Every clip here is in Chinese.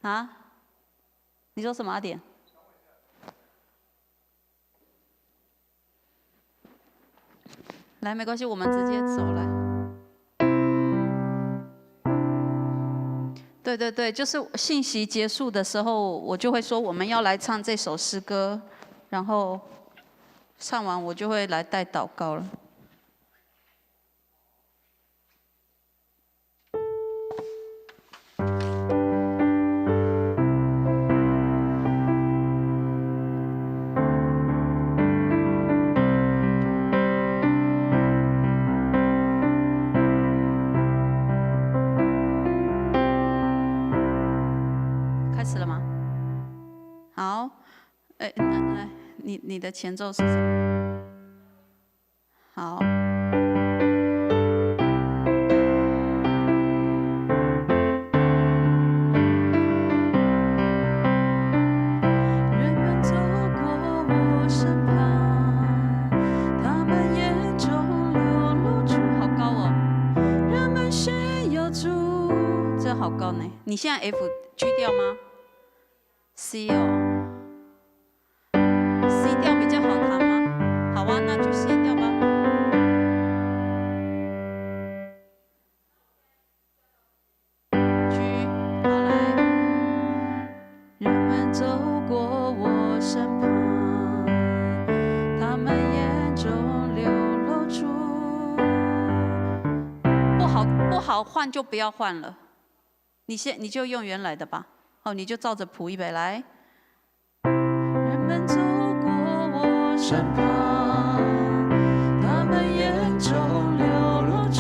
啊？你说什么阿典？来，没关系，我们直接走来。对对对，就是信息结束的时候，我就会说我们要来唱这首诗歌，然后唱完我就会来带祷告了。开始了吗？好，来，你的前奏是什么？好。人们走过我身旁，他们眼中流露出，好高哦。人们需要主，这好高呢。你现在 F G 调吗？C 哦。C 调比较好弹吗？好啊，那就 C 调吧。G， 好来。人们走过我身旁，他们眼中流露出。不好换就不要换了，你就用原来的吧。哦，你就照着谱预备来。人们走过我身旁，他们眼中流露出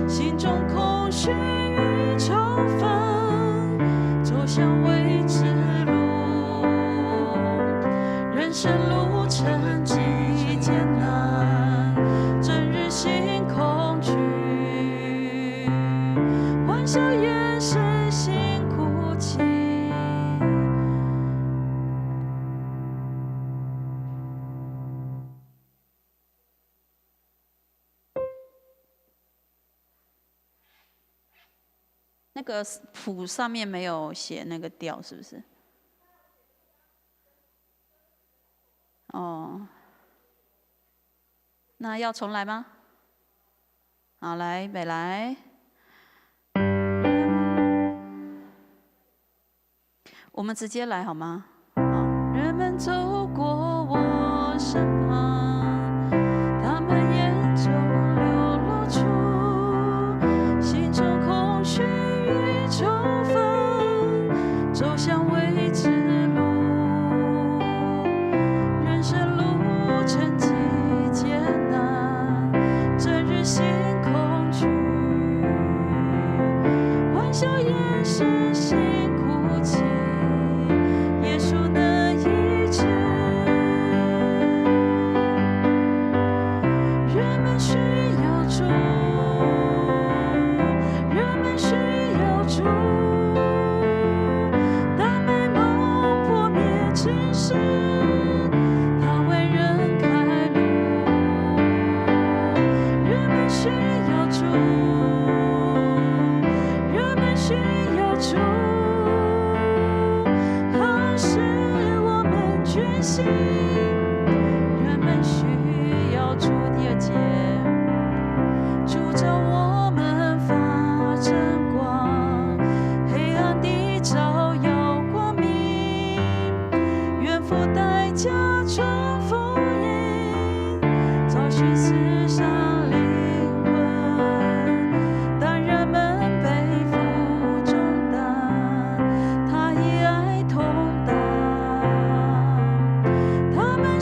心中空虚与愁烦，走向未知路。人生路程极艰难，整日心空虚，欢笑眼神心哭泣。那个谱上面没有写那个调，是不是？哦，那要重来吗？好，来，北来。我们直接来好吗？好，人们走过我身旁，他们眼中流露出心中空虚与愁烦，走向未知路。人生路程极艰难，整日心空虚，欢笑眼神心哭泣。耶稣能医治，人们需要主，人们需要主。当美梦破灭之时，他为人开路。人们需要主，人们需要主。是我们决心，人们需要主。第二节，主照我们发真光，黑暗地照耀光明，愿付代价传福音，找寻世上灵魂。当人们背负重担，他以爱同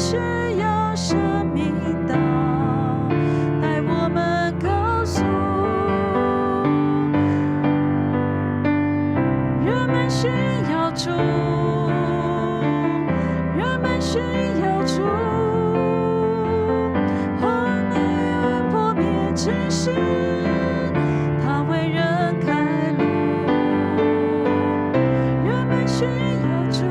需要生命道，带我们告诉人们需要主，人们需要主。荒漠破灭之时，他为人开路。人们需要主，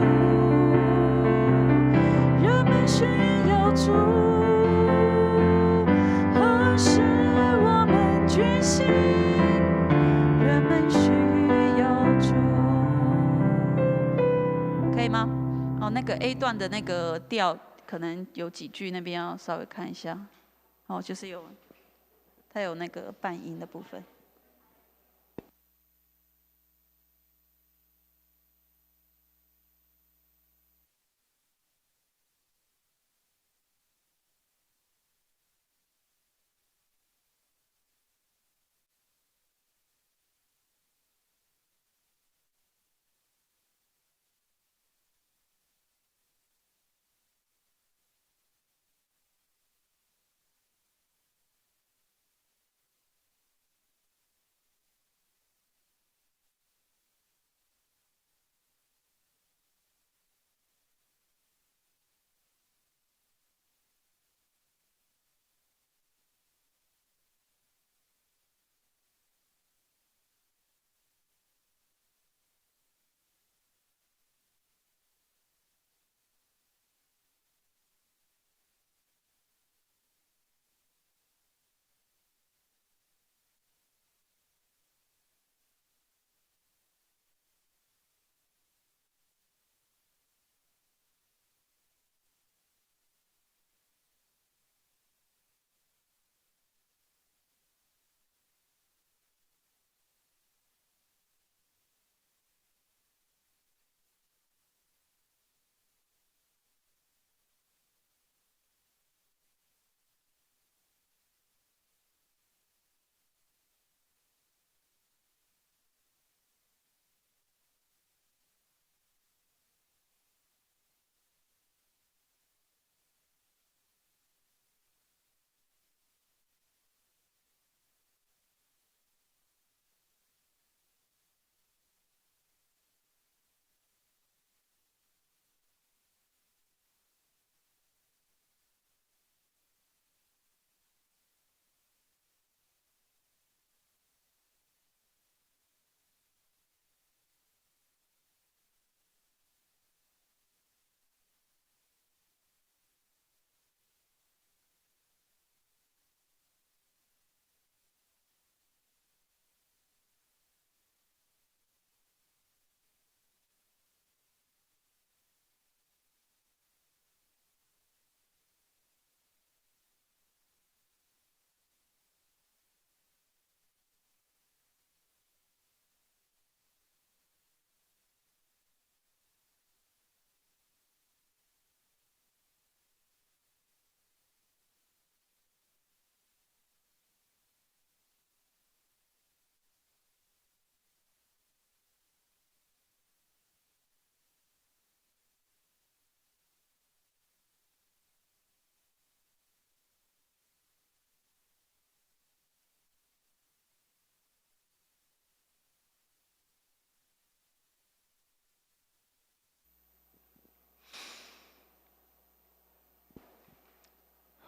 需要主，何时我们决心？人们需要主。好，那个 A 段的那个调，可能有几句那边要稍微看一下。哦，就是它有那个半音的部分。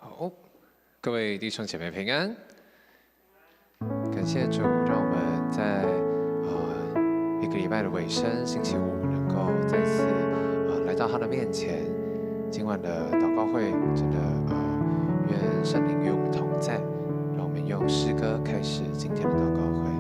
好，各位弟兄姐妹平安。感谢主，让我们在一个礼拜的尾声，星期五能够再次来到他的面前。今晚的祷告会真的愿圣灵与我们同在，让我们用诗歌开始今天的祷告会。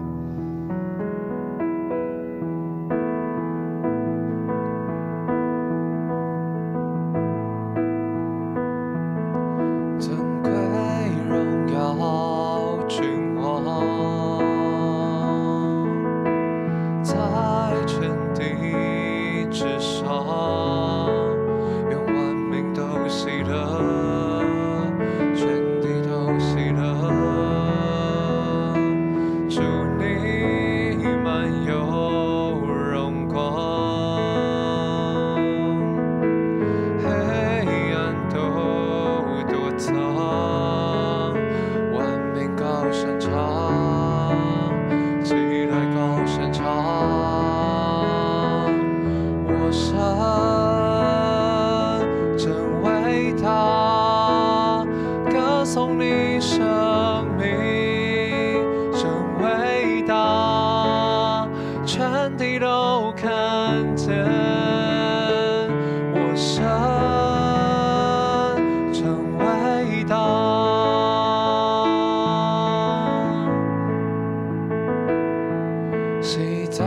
谁在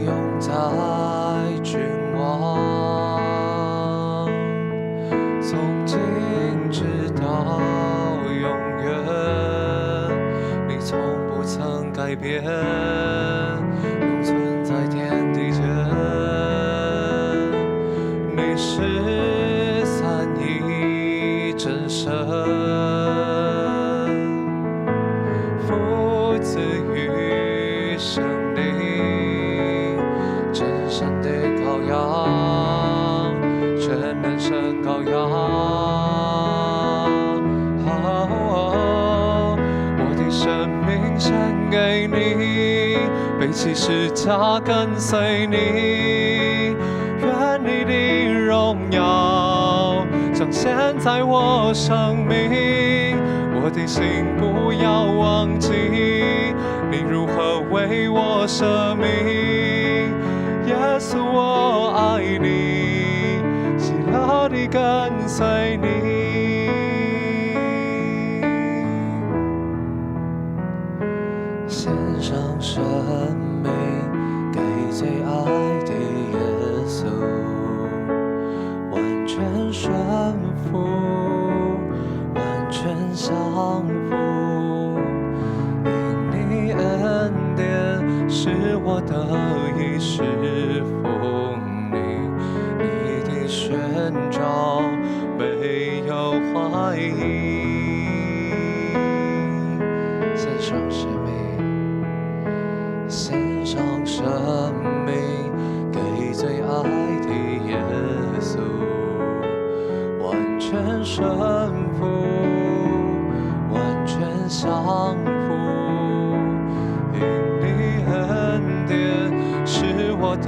永在君王？永存在天地间。你是三一真神，父子与圣灵，真神的羔羊，全能神羔羊。我的生命献给你，背起十架跟随你，愿你的荣耀彰显在我生命。我的心不要忘记，你如何为我舍命。耶稣，我爱你，喜乐地跟随你。献上生命给最爱的耶稣，完全顺服，完全降服。因你恩典，使我得以侍奉你。你的宣召没有怀疑。献上生命，献上生命给最爱的耶稣，完全顺服，完全降服。因你恩典，使我得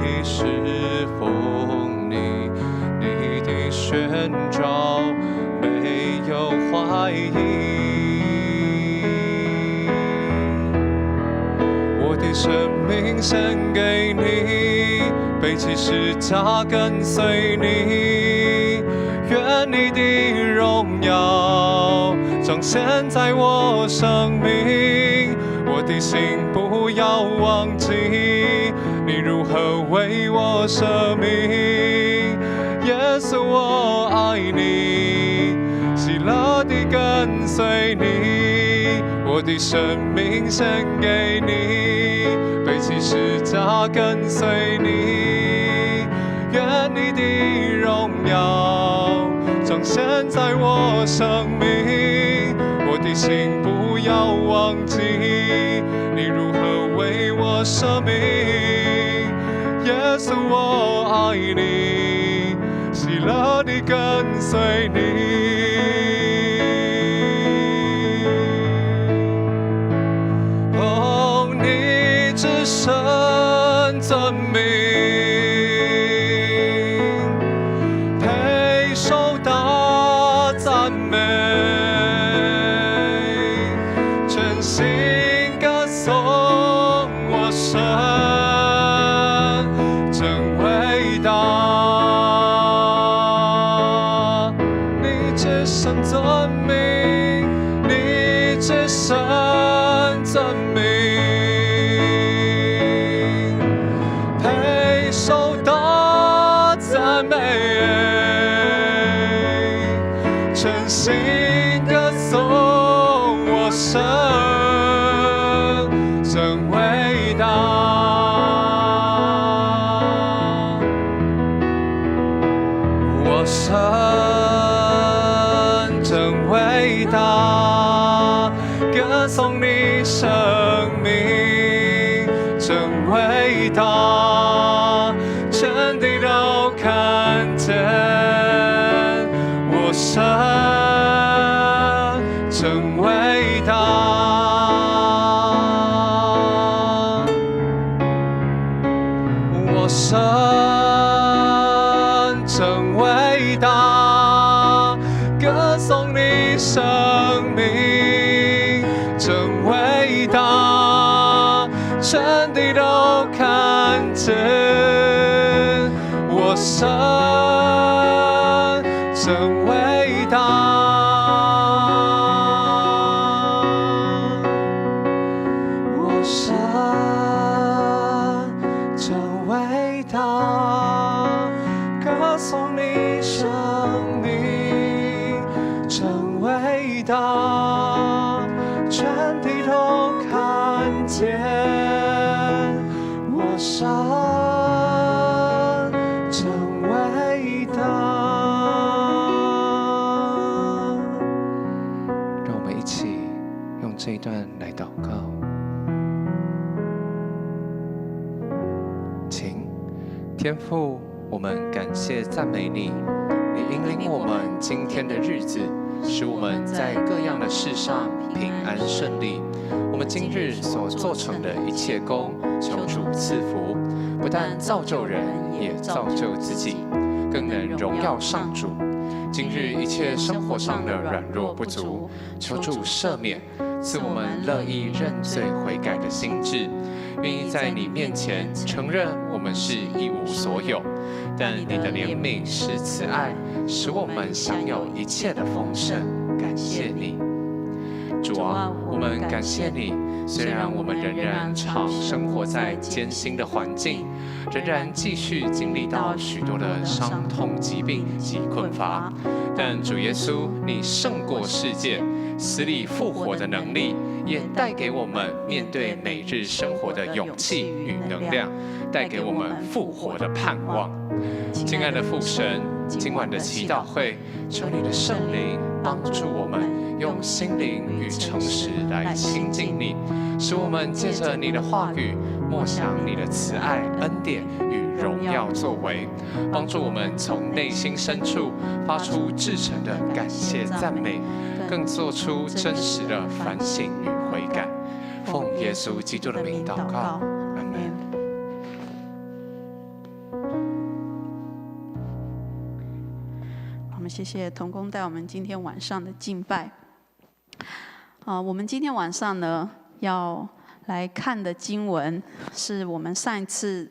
以侍奉你。你的宣召没有怀疑。我的生命献给你，背起十架跟随你，愿你的荣耀彰显在我生命。我的心不要忘记，你如何为我舍命。耶稣，我爱你，喜乐地跟随你。我的生命献给你，背起十架跟随你，愿你的荣耀彰显在我生命。我的心不要忘记，你如何为我舍命。耶稣，我爱你，喜乐地跟随你。神尊名，配受大赞美，全心歌颂我神，真伟大。你至圣尊名，你至圣尊名。全心歌颂我神，真伟大。我神真伟大，歌颂你生命真伟大，全地都看见。我神真伟大，我神真伟大，歌颂你生命真伟大，全地都看见。我神真伟大，我神真伟大，歌颂你生命真伟大，全地都看见。我上成伟大。让我们一起用这一段来祷告。请天父，我们感谢赞美你，你引领我们今天的日子，使我们在各样的事上平安顺利。我们今日所做成的一切功，求主赐福，不但造就人，也造就自己，更能荣耀上主。今日一切生活上的软弱不足，求主赦免，赐我们乐意认罪悔改的心志，愿意在你面前承认我们是一无所有，但你的怜悯是慈爱，使我们享有一切的丰盛。感谢你。主啊，我们感谢你，虽然我们仍然常生活在艰辛的环境，仍然继续经历到许多的伤痛、疾病及困乏，但主耶稣，你胜过世界，死里复活的能力，也带给我们面对每日生活的勇气与能量，带给我们复活的盼望。亲爱的父神，今晚的祈祷会，求你的圣灵帮助我们，用心灵与诚实来亲近你，使我们借着你的话语，默想你的慈爱、恩典与荣耀作为，帮助我们从内心深处发出至诚的感谢赞美，更做出真实的反省与悔改。奉耶稣基督的名祷告，阿们。我们谢谢同工带我们今天晚上的敬拜。我们今天晚上呢要来看的经文是我们上一次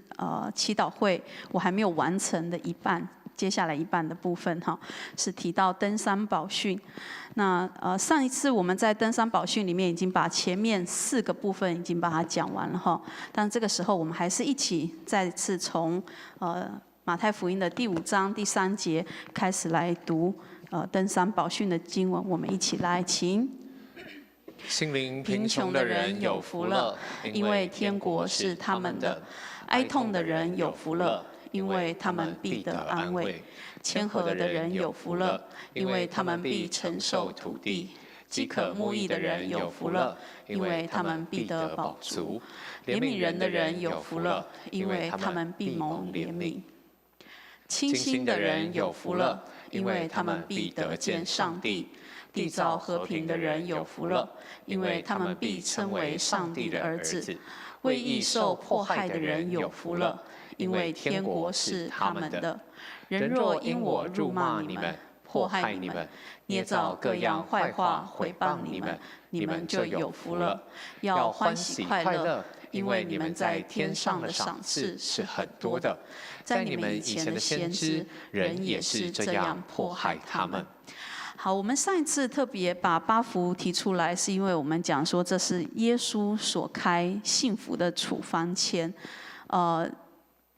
祈祷会我还没有完成的一半，接下来一半的部分是提到登山宝训。那上一次我们在登山宝训里面已经把前面4个部分已经把它讲完了但这个时候我们还是一起再次从马太福音的第5章第3节开始来读登山宝训的经文，我们一起来，请。心灵贫穷的人有福了，因为天国是他们的；哀痛的人有福了，因为他们必得安慰；谦和的人有福了，因为他们必承受土地；饥渴慕义的人有福了，因为他们必得饱足；怜悯人的人有福了，因为他们必蒙怜悯；清心的人有福了，因为他们必得见上帝；缔造和平的人有福了，因为他们必称为上帝的儿子；为义受迫害的人有福了，因为天国是他们的。人若因我辱骂你们、迫害你们、捏造各样坏话毁谤你们，你们就有福了。要欢喜快乐，因为你们在天上的赏赐是很多的。在你们以前的先知，人也是这样迫害他们。好，我们上一次特别把8福提出来，是因为我们讲说这是耶稣所开幸福的处方签。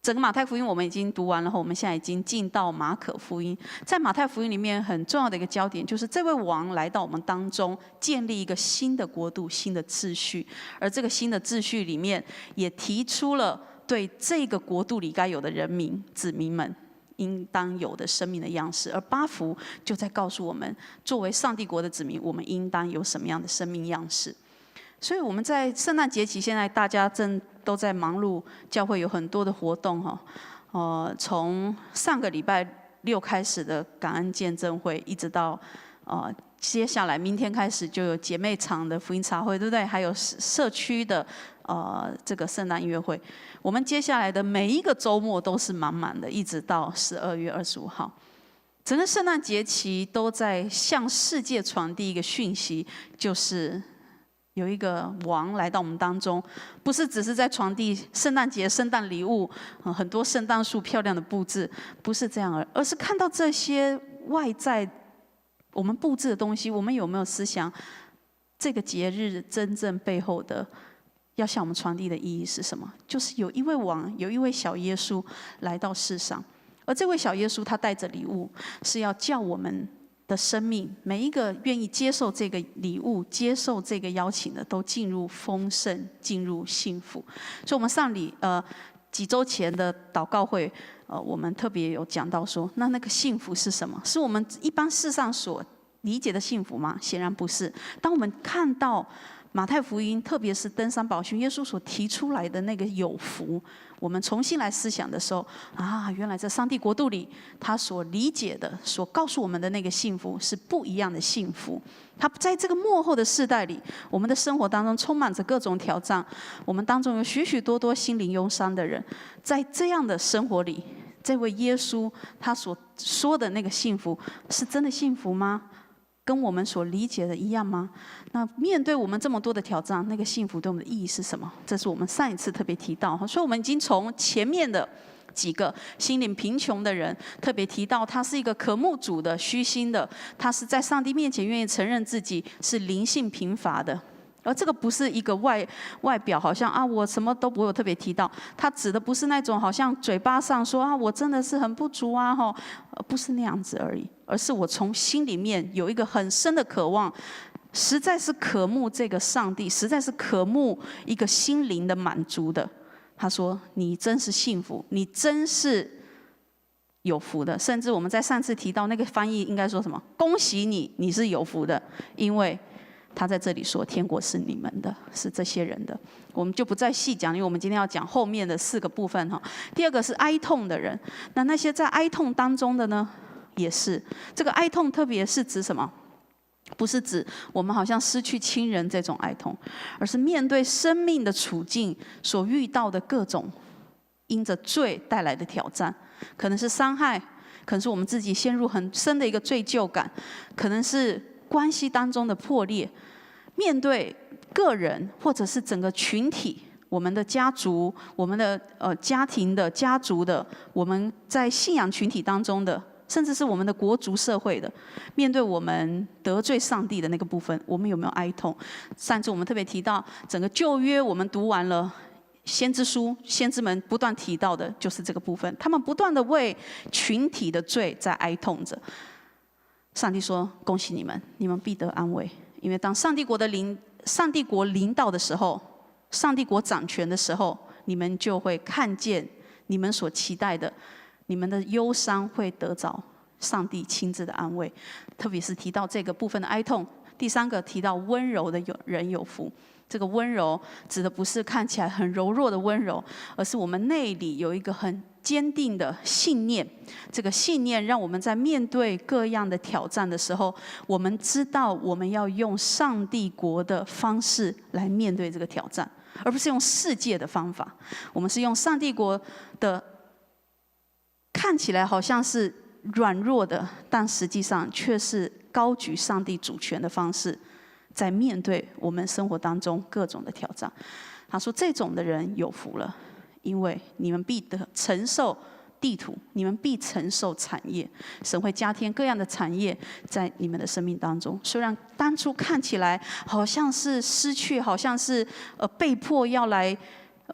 整个马太福音我们已经读完了后，我们现在已经进到马可福音。在马太福音里面很重要的一个焦点，就是这位王来到我们当中，建立一个新的国度、新的秩序。而这个新的秩序里面，也提出了对这个国度里该有的人民、子民们应当有的生命的样式。而8福就在告诉我们，作为上帝国的子民，我们应当有什么样的生命样式。所以我们在圣诞节期，现在大家都在忙碌，教会有很多的活动从上个礼拜6开始的感恩见证会，一直到接下来明天开始就有姐妹场的福音茶会，对不对？还有社区的这个圣诞音乐会。我们接下来的每一个周末都是满满的，一直到12月25号。整个圣诞节期都在向世界传递一个讯息，就是有一个王来到我们当中，不是只是在传递圣诞节、圣诞礼物，很多圣诞树漂亮的布置，不是这样，而是看到这些外在我们布置的东西，我们有没有思想这个节日真正背后的要向我们传递的意义是什么？就是有一位王，有一位小耶稣来到世上，而这位小耶稣他带着礼物，是要叫我们得的生命，每一个愿意接受这个礼物、接受这个邀请的，都进入丰盛，进入幸福。所以，我们几周前的祷告会，我们特别有讲到说，那个幸福是什么？是我们一般世上所理解的幸福吗？显然不是。当我们看到马太福音，特别是登山宝训，耶稣所提出来的那个有福，我们重新来思想的时候，原来在上帝国度里，他所理解的、所告诉我们的那个幸福是不一样的幸福。他在这个末后的世代里，我们的生活当中充满着各种挑战，我们当中有许许多多心灵忧伤的人，在这样的生活里，这位耶稣他所说的那个幸福，是真的幸福吗？跟我们所理解的一样吗？那面对我们这么多的挑战，那个幸福对我们的意义是什么？这是我们上一次特别提到，所以我们已经从前面的几个心灵贫穷的人特别提到，他是一个渴慕主的、虚心的，他是在上帝面前愿意承认自己是灵性贫乏的。而这个不是一个外表，好像我什么都不会有特别提到。他指的不是那种好像嘴巴上说我真的是很不足不是那样子而已，而是我从心里面有一个很深的渴望，实在是渴慕这个上帝，实在是渴慕一个心灵的满足的。他说：“你真是幸福，你真是有福的。”甚至我们在上次提到那个翻译应该说什么？恭喜你，你是有福的，因为他在这里说，天国是你们的，是这些人的。我们就不再细讲，因为我们今天要讲后面的4个部分。第二个是哀痛的人，那些在哀痛当中的呢，也是这个哀痛，特别是指什么？不是指我们好像失去亲人这种哀痛，而是面对生命的处境所遇到的各种因着罪带来的挑战，可能是伤害，可能是我们自己陷入很深的一个罪疚感，可能是关系当中的破裂，面对个人或者是整个群体，我们的家族、我们的家庭的、家族的，我们在信仰群体当中的，甚至是我们的国族社会的，面对我们得罪上帝的那个部分，我们有没有哀痛？上次我们特别提到，整个旧约我们读完了。先知书，先知们不断提到的就是这个部分，他们不断的为群体的罪在哀痛着。上帝说：“恭喜你们，你们必得安慰，因为当上帝国临到的时候，上帝国掌权的时候，你们就会看见你们所期待的，你们的忧伤会得着上帝亲自的安慰。”特别是提到这个部分的哀痛。第3个提到温柔的人有福。这个温柔指的不是看起来很柔弱的温柔，而是我们内里有一个很坚定的信念。这个信念让我们在面对各样的挑战的时候，我们知道我们要用上帝国的方式来面对这个挑战，而不是用世界的方法。我们是用上帝国的，看起来好像是软弱的，但实际上却是高举上帝主权的方式，在面对我们生活当中各种的挑战。他说：“这种的人有福了，因为你们必得承受地土，你们必承受产业。神会加添各样的产业在你们的生命当中。虽然当初看起来好像是失去，好像是被迫要来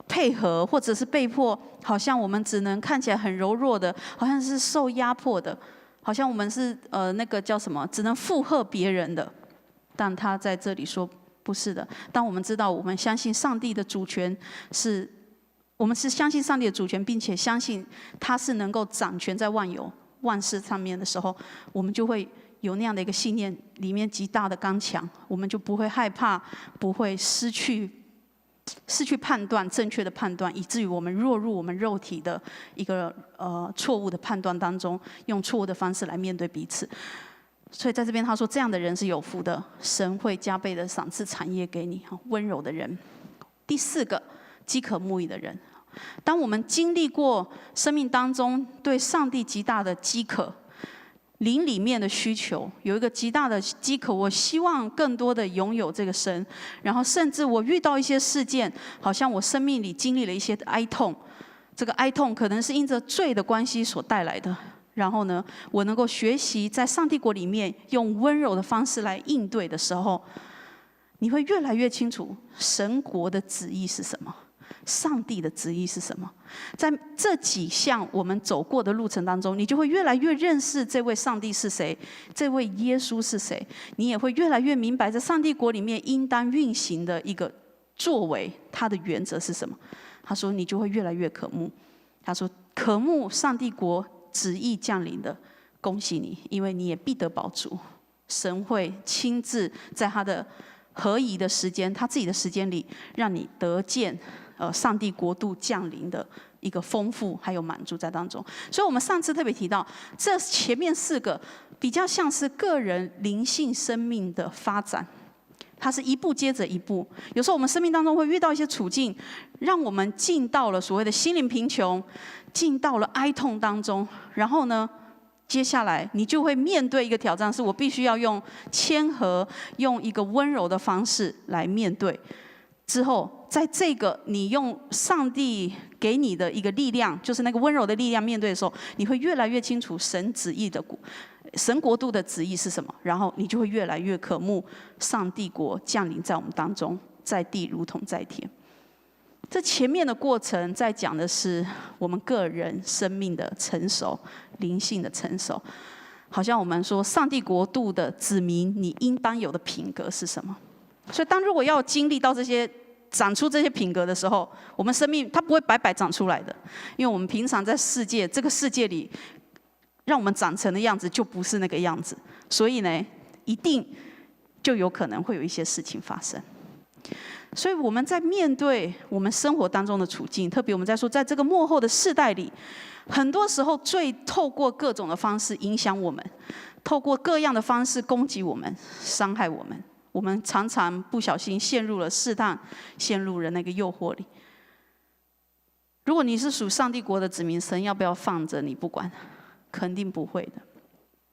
配合，或者是被迫，好像我们只能看起来很柔弱的，好像是受压迫的，好像我们是那个叫什么，只能附和别人的。但他在这里说不是的。当我们知道我们相信上帝的主权是，我们是相信上帝的主权，并且相信他是能够掌权在万有万事上面的时候，我们就会有那样的一个信念，里面极大的刚强，我们就不会害怕，不会失去判断，正确的判断，以至于我们落入我们肉体的一个错误的判断当中，用错误的方式来面对彼此。所以在这边他说，这样的人是有福的，神会加倍的赏赐产业给你。温柔的人。第4个，饥渴慕义的人。当我们经历过生命当中对上帝极大的饥渴，灵里面的需求，有一个极大的饥渴，我希望更多的拥有这个神，然后甚至我遇到一些事件，好像我生命里经历了一些哀痛，这个哀痛可能是因着罪的关系所带来的。然后呢，我能够学习在上帝国里面用温柔的方式来应对的时候，你会越来越清楚神国的旨意是什么，上帝的旨意是什么。在这几项我们走过的路程当中，你就会越来越认识这位上帝是谁，这位耶稣是谁，你也会越来越明白在上帝国里面应当运行的一个作为，它的原则是什么。他说你就会越来越渴慕，他说渴慕上帝国旨意降临的，恭喜你，因为你也必得饱足。神会亲自在他的合宜的时间，他自己的时间里，让你得见上帝国度降临的一个丰富还有满足在当中。所以我们上次特别提到，这前面4个比较像是个人灵性生命的发展，它是一步接着一步。有时候我们生命当中会遇到一些处境，让我们进到了所谓的心灵贫穷，进到了哀痛当中，然后呢，接下来你就会面对一个挑战，是我必须要用谦和、用一个温柔的方式来面对。之后，在这个你用上帝给你的一个力量，就是那个温柔的力量面对的时候，你会越来越清楚神旨意的神国度的旨意是什么，然后你就会越来越渴慕上帝国降临在我们当中，在地如同在天。这前面的过程在讲的是我们个人生命的成熟、灵性的成熟。好像我们说上帝国度的子民，你应当有的品格是什么？所以当如果要经历到这些长出这些品格的时候，我们生命它不会白白长出来的，因为我们平常在这个世界里，让我们长成的样子就不是那个样子，所以呢，一定就有可能会有一些事情发生。所以我们在面对我们生活当中的处境，特别我们在说，在这个末后的世代里，很多时候最透过各种的方式影响我们，透过各样的方式攻击我们、伤害我们。我们常常不小心陷入了试探，陷入了那个诱惑里。如果你是属上帝国的子民，神要不要放着你不管？肯定不会的。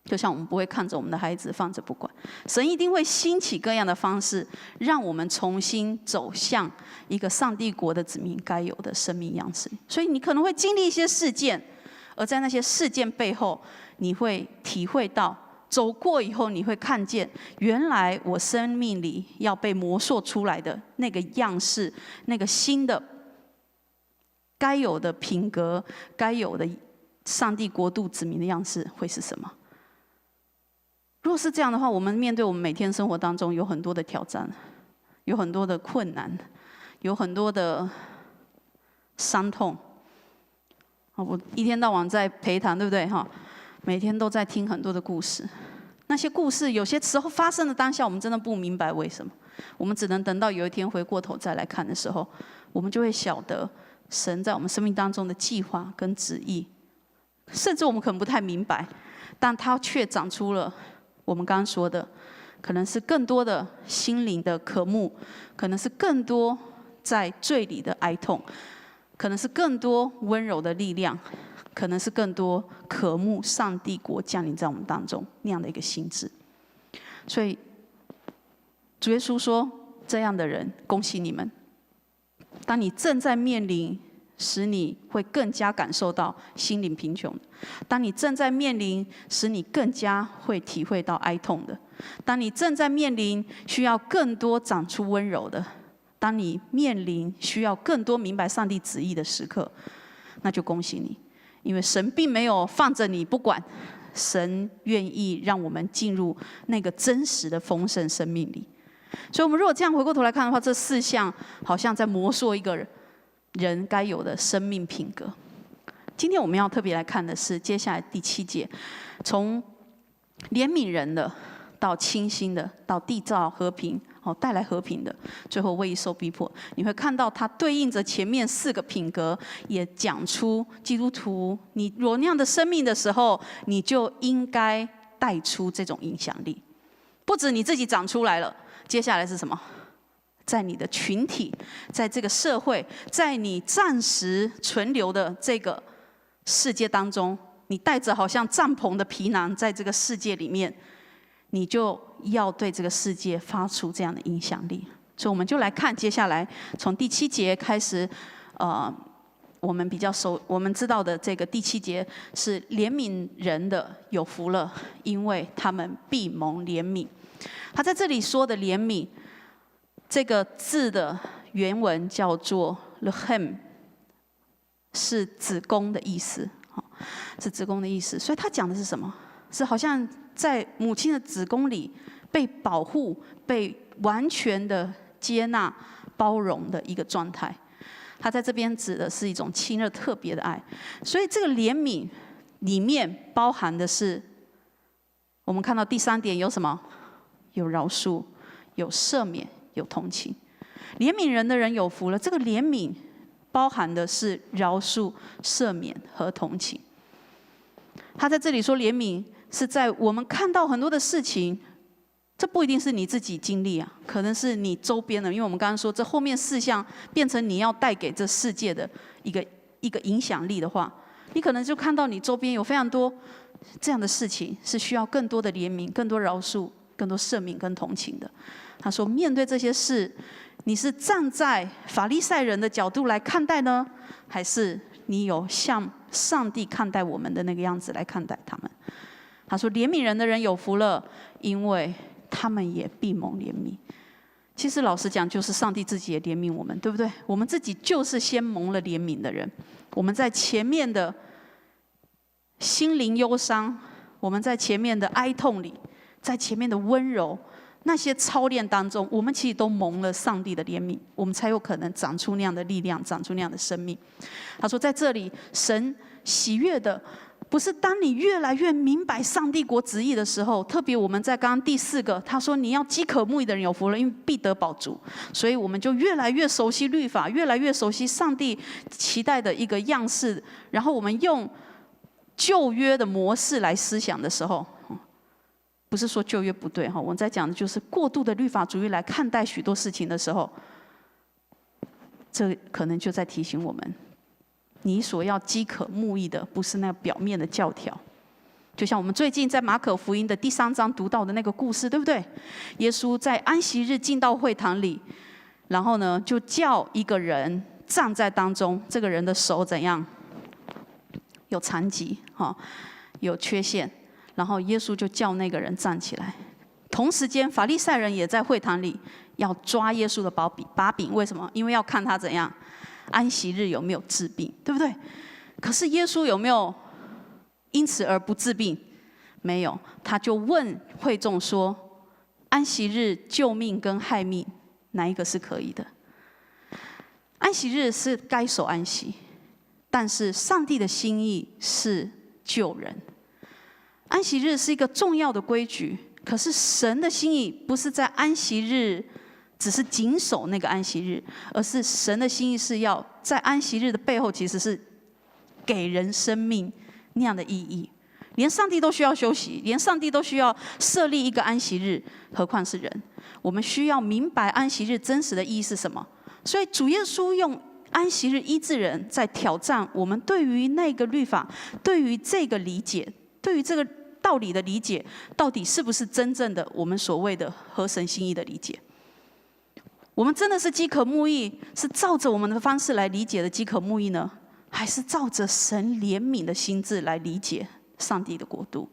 就像我们不会看着我们的孩子放着不管，神一定会兴起各样的方式，让我们重新走向一个上帝国的子民该有的生命样式。所以你可能会经历一些事件，而在那些事件背后，你会体会到，走过以后，你会看见，原来我生命里要被磨塑出来的那个样式，那个新的该有的品格，该有的上帝国度子民的样式会是什么？如果是这样的话，我们面对我们每天生活当中有很多的挑战，有很多的困难，有很多的伤痛。我一天到晚在陪谈，对不对？每天都在听很多的故事。那些故事有些时候发生的当下，我们真的不明白为什么。我们只能等到有一天回过头再来看的时候，我们就会晓得神在我们生命当中的计划跟旨意。甚至我们可能不太明白，但它却长出了我们刚刚说的，可能是更多的心灵的渴慕，可能是更多在罪里的哀痛，可能是更多温柔的力量，可能是更多渴慕上帝国降临在我们当中那样的一个心智。所以主耶稣说，这样的人恭喜你们，当你正在面临使你会更加感受到心灵贫穷的，当你正在面临使你更加会体会到哀痛的，当你正在面临需要更多长出温柔的，当你面临需要更多明白上帝旨意的时刻，那就恭喜你，因为神并没有放着你不管，神愿意让我们进入那个真实的丰盛生命里。所以我们如果这样回过头来看的话，这4项好像在描述一个人该有的生命品格。今天我们要特别来看的是接下来第7节，从怜悯人的到清心的，到缔造和平，带来和平的，最后为义受逼迫。你会看到它对应着前面4个品格，也讲出基督徒你若那样的生命的时候，你就应该带出这种影响力。不止你自己长出来了，接下来是什么？在你的群体，在这个社会，在你暂时存留的这个世界当中，你带着好像帐篷的皮囊，在这个世界里面，你就要对这个世界发出这样的影响力。所以我们就来看接下来从第7节开始，我们比较我们知道的这个第7节是怜悯人的有福了，因为他们必蒙怜悯。他在这里说的怜悯，这个字的原文叫做 lechem 是子宫的意思，是子宫的意思。所以他讲的是什么？是好像在母亲的子宫里被保护、被完全的接纳、包容的一个状态。他在这边指的是一种亲热特别的爱。所以这个怜悯里面包含的是，我们看到第3点有什么？有饶恕，有赦免，有同情。怜悯人的人有福了。这个怜悯包含的是饶恕、赦免和同情。他在这里说，怜悯是在我们看到很多的事情，这不一定是你自己经历啊，可能是你周边的。因为我们刚刚说，这后面4项变成你要带给这世界的一个影响力的话，你可能就看到你周边有非常多这样的事情，是需要更多的怜悯、更多饶恕、更多赦免跟同情的。他说，面对这些事，你是站在法利赛人的角度来看待呢，还是你有像上帝看待我们的那个样子来看待他们？他说，怜悯人的人有福了，因为他们也必蒙怜悯。其实老实讲，就是上帝自己也怜悯我们，对不对？我们自己就是先蒙了怜悯的人。我们在前面的心灵忧伤，我们在前面的哀痛里，在前面的温柔，那些操练当中，我们其实都蒙了上帝的怜悯，我们才有可能长出那样的力量，长出那样的生命。他说，在这里，神喜悦的不是当你越来越明白上帝国旨意的时候，特别我们在刚刚第4个，他说你要饥渴慕义的人有福了，因为必得饱足。所以我们就越来越熟悉律法，越来越熟悉上帝期待的一个样式，然后我们用旧约的模式来思想的时候，不是说旧约不对，我们在讲的就是过度的律法主义来看待许多事情的时候，这可能就在提醒我们，你所要饥渴慕义的不是那表面的教条。就像我们最近在马可福音的第3章读到的那个故事，对不对？耶稣在安息日进到会堂里，然后呢，就叫一个人站在当中，这个人的手怎样？有残疾，有缺陷，然后耶稣就叫那个人站起来。同时间，法利赛人也在会堂里要抓耶稣的把柄，为什么？因为要看他怎样安息日有没有治病，对不对？可是耶稣有没有因此而不治病？没有，他就问会众说：安息日救命跟害命，哪一个是可以的？安息日是该守安息，但是上帝的心意是救人。安息日是一个重要的规矩，可是神的心意不是在安息日只是谨守那个安息日，而是神的心意是要在安息日的背后，其实是给人生命那样的意义。连上帝都需要休息，连上帝都需要设立一个安息日，何况是人？我们需要明白安息日真实的意义是什么。所以主耶稣用安息日医治人，在挑战我们对于那个律法、对于这个理解、对于这个道理的理解，到底是不是真正的我们所谓的合神心意的理解？我们真的是饥渴慕义，是照着我们的方式来理解的饥渴慕义呢，还是照着神怜悯的心志来理解上帝的国度？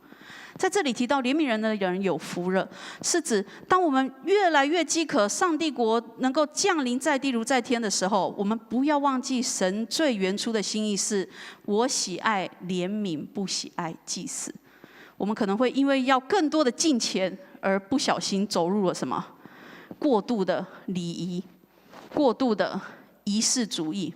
在这里提到怜悯人的人有福了，是指当我们越来越饥渴上帝国能够降临在地如在天的时候，我们不要忘记神最原初的心意是：我喜爱怜悯，不喜爱祭祀。我们可能会因为要更多的敬虔，而不小心走入了什么？过度的礼仪，过度的仪式主义，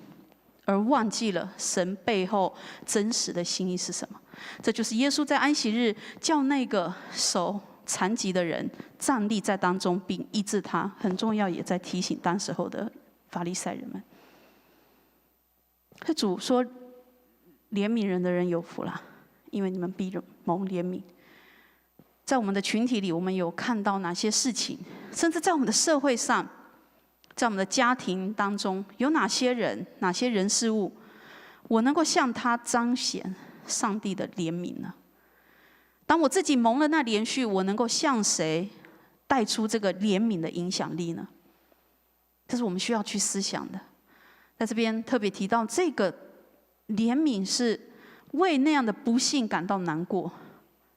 而忘记了神背后真实的心意是什么。这就是耶稣在安息日叫那个手残疾的人站立在当中，并医治他，很重要，也在提醒当时候的法利赛人们。主说：怜悯人的人有福了，因为你们必蒙怜悯。在我们的群体里，我们有看到哪些事情？甚至在我们的社会上，在我们的家庭当中，有哪些人、哪些人事物，我能够向他彰显上帝的怜悯呢？当我自己蒙了那连续，我能够向谁带出这个怜悯的影响力呢？这是我们需要去思想的。在这边特别提到，这个怜悯是为那样的不幸感到难过。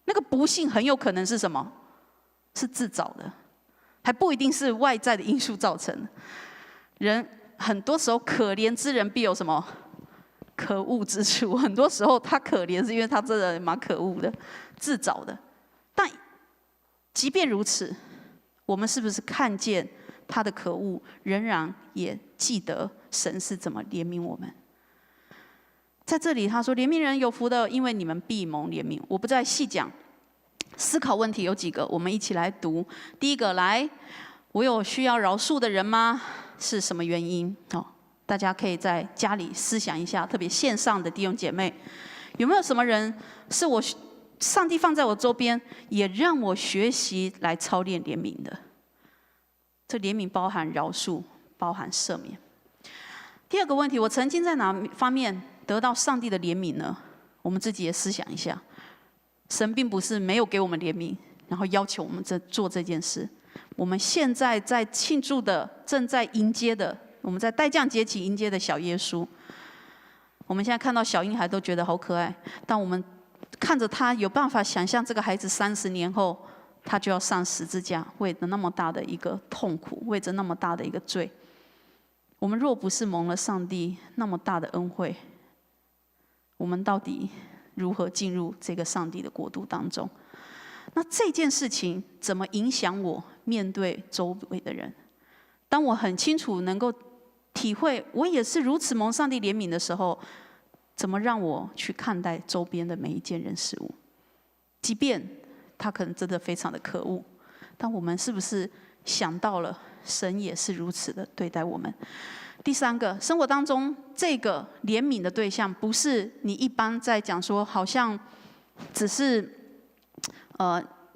那个不幸很有可能是什么？是自找的，还不一定是外在的因素造成的。人很多时候可怜之人必有什么可恶之处？很多时候他可怜是因为他真的蛮可恶的，自找的。但即便如此，我们是不是看见他的可恶，仍然也记得神是怎么怜悯我们？在这里他说：“怜悯人有福的，因为你们必蒙怜悯。”我不再细讲，思考问题有几个，我们一起来读。第一个，来，我有需要饶恕的人吗？是什么原因？大家可以在家里思想一下，特别线上的弟兄姐妹，有没有什么人是上帝放在我周边，也让我学习来操练怜悯的？这怜悯包含饶恕，包含赦免。第二个问题，我曾经在哪方面得到上帝的怜悯呢？我们自己也思想一下。神并不是没有给我们怜悯，然后要求我们做这件事。我们现在在庆祝的，正在迎接的，我们在待降节期迎接的小耶稣。我们现在看到小婴孩都觉得好可爱，但我们看着他，有办法想象这个孩子30年后，他就要上十字架，为着那么大的一个痛苦，为着那么大的一个罪。我们若不是蒙了上帝那么大的恩惠，我们到底如何进入这个上帝的国度当中？那这件事情怎么影响我面对周围的人？当我很清楚能够体会我也是如此蒙上帝怜悯的时候，怎么让我去看待周边的每一件人事物？即便他可能真的非常的可恶，但我们是不是想到了神也是如此的对待我们？第三个，生活当中这个怜悯的对象，不是你一般在讲说，好像只是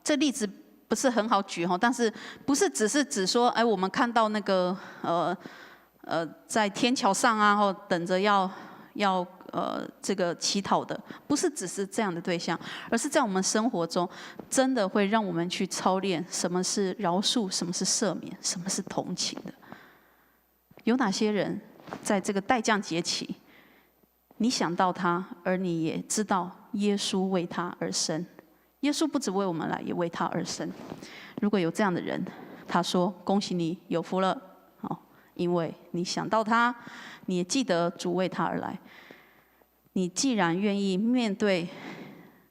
这例子不是很好举哈，但是不是只是指说，我们看到那个在天桥上啊，或等着要这个乞讨的，不是只是这样的对象，而是在我们生活中，真的会让我们去操练什么是饶恕，什么是赦免，什么是同情的。有哪些人在这个待降节期，你想到他，而你也知道耶稣为他而生？耶稣不只为我们来，也为他而生。如果有这样的人，他说：“恭喜你，有福了。”因为你想到他，你也记得主为他而来。你既然愿意面对，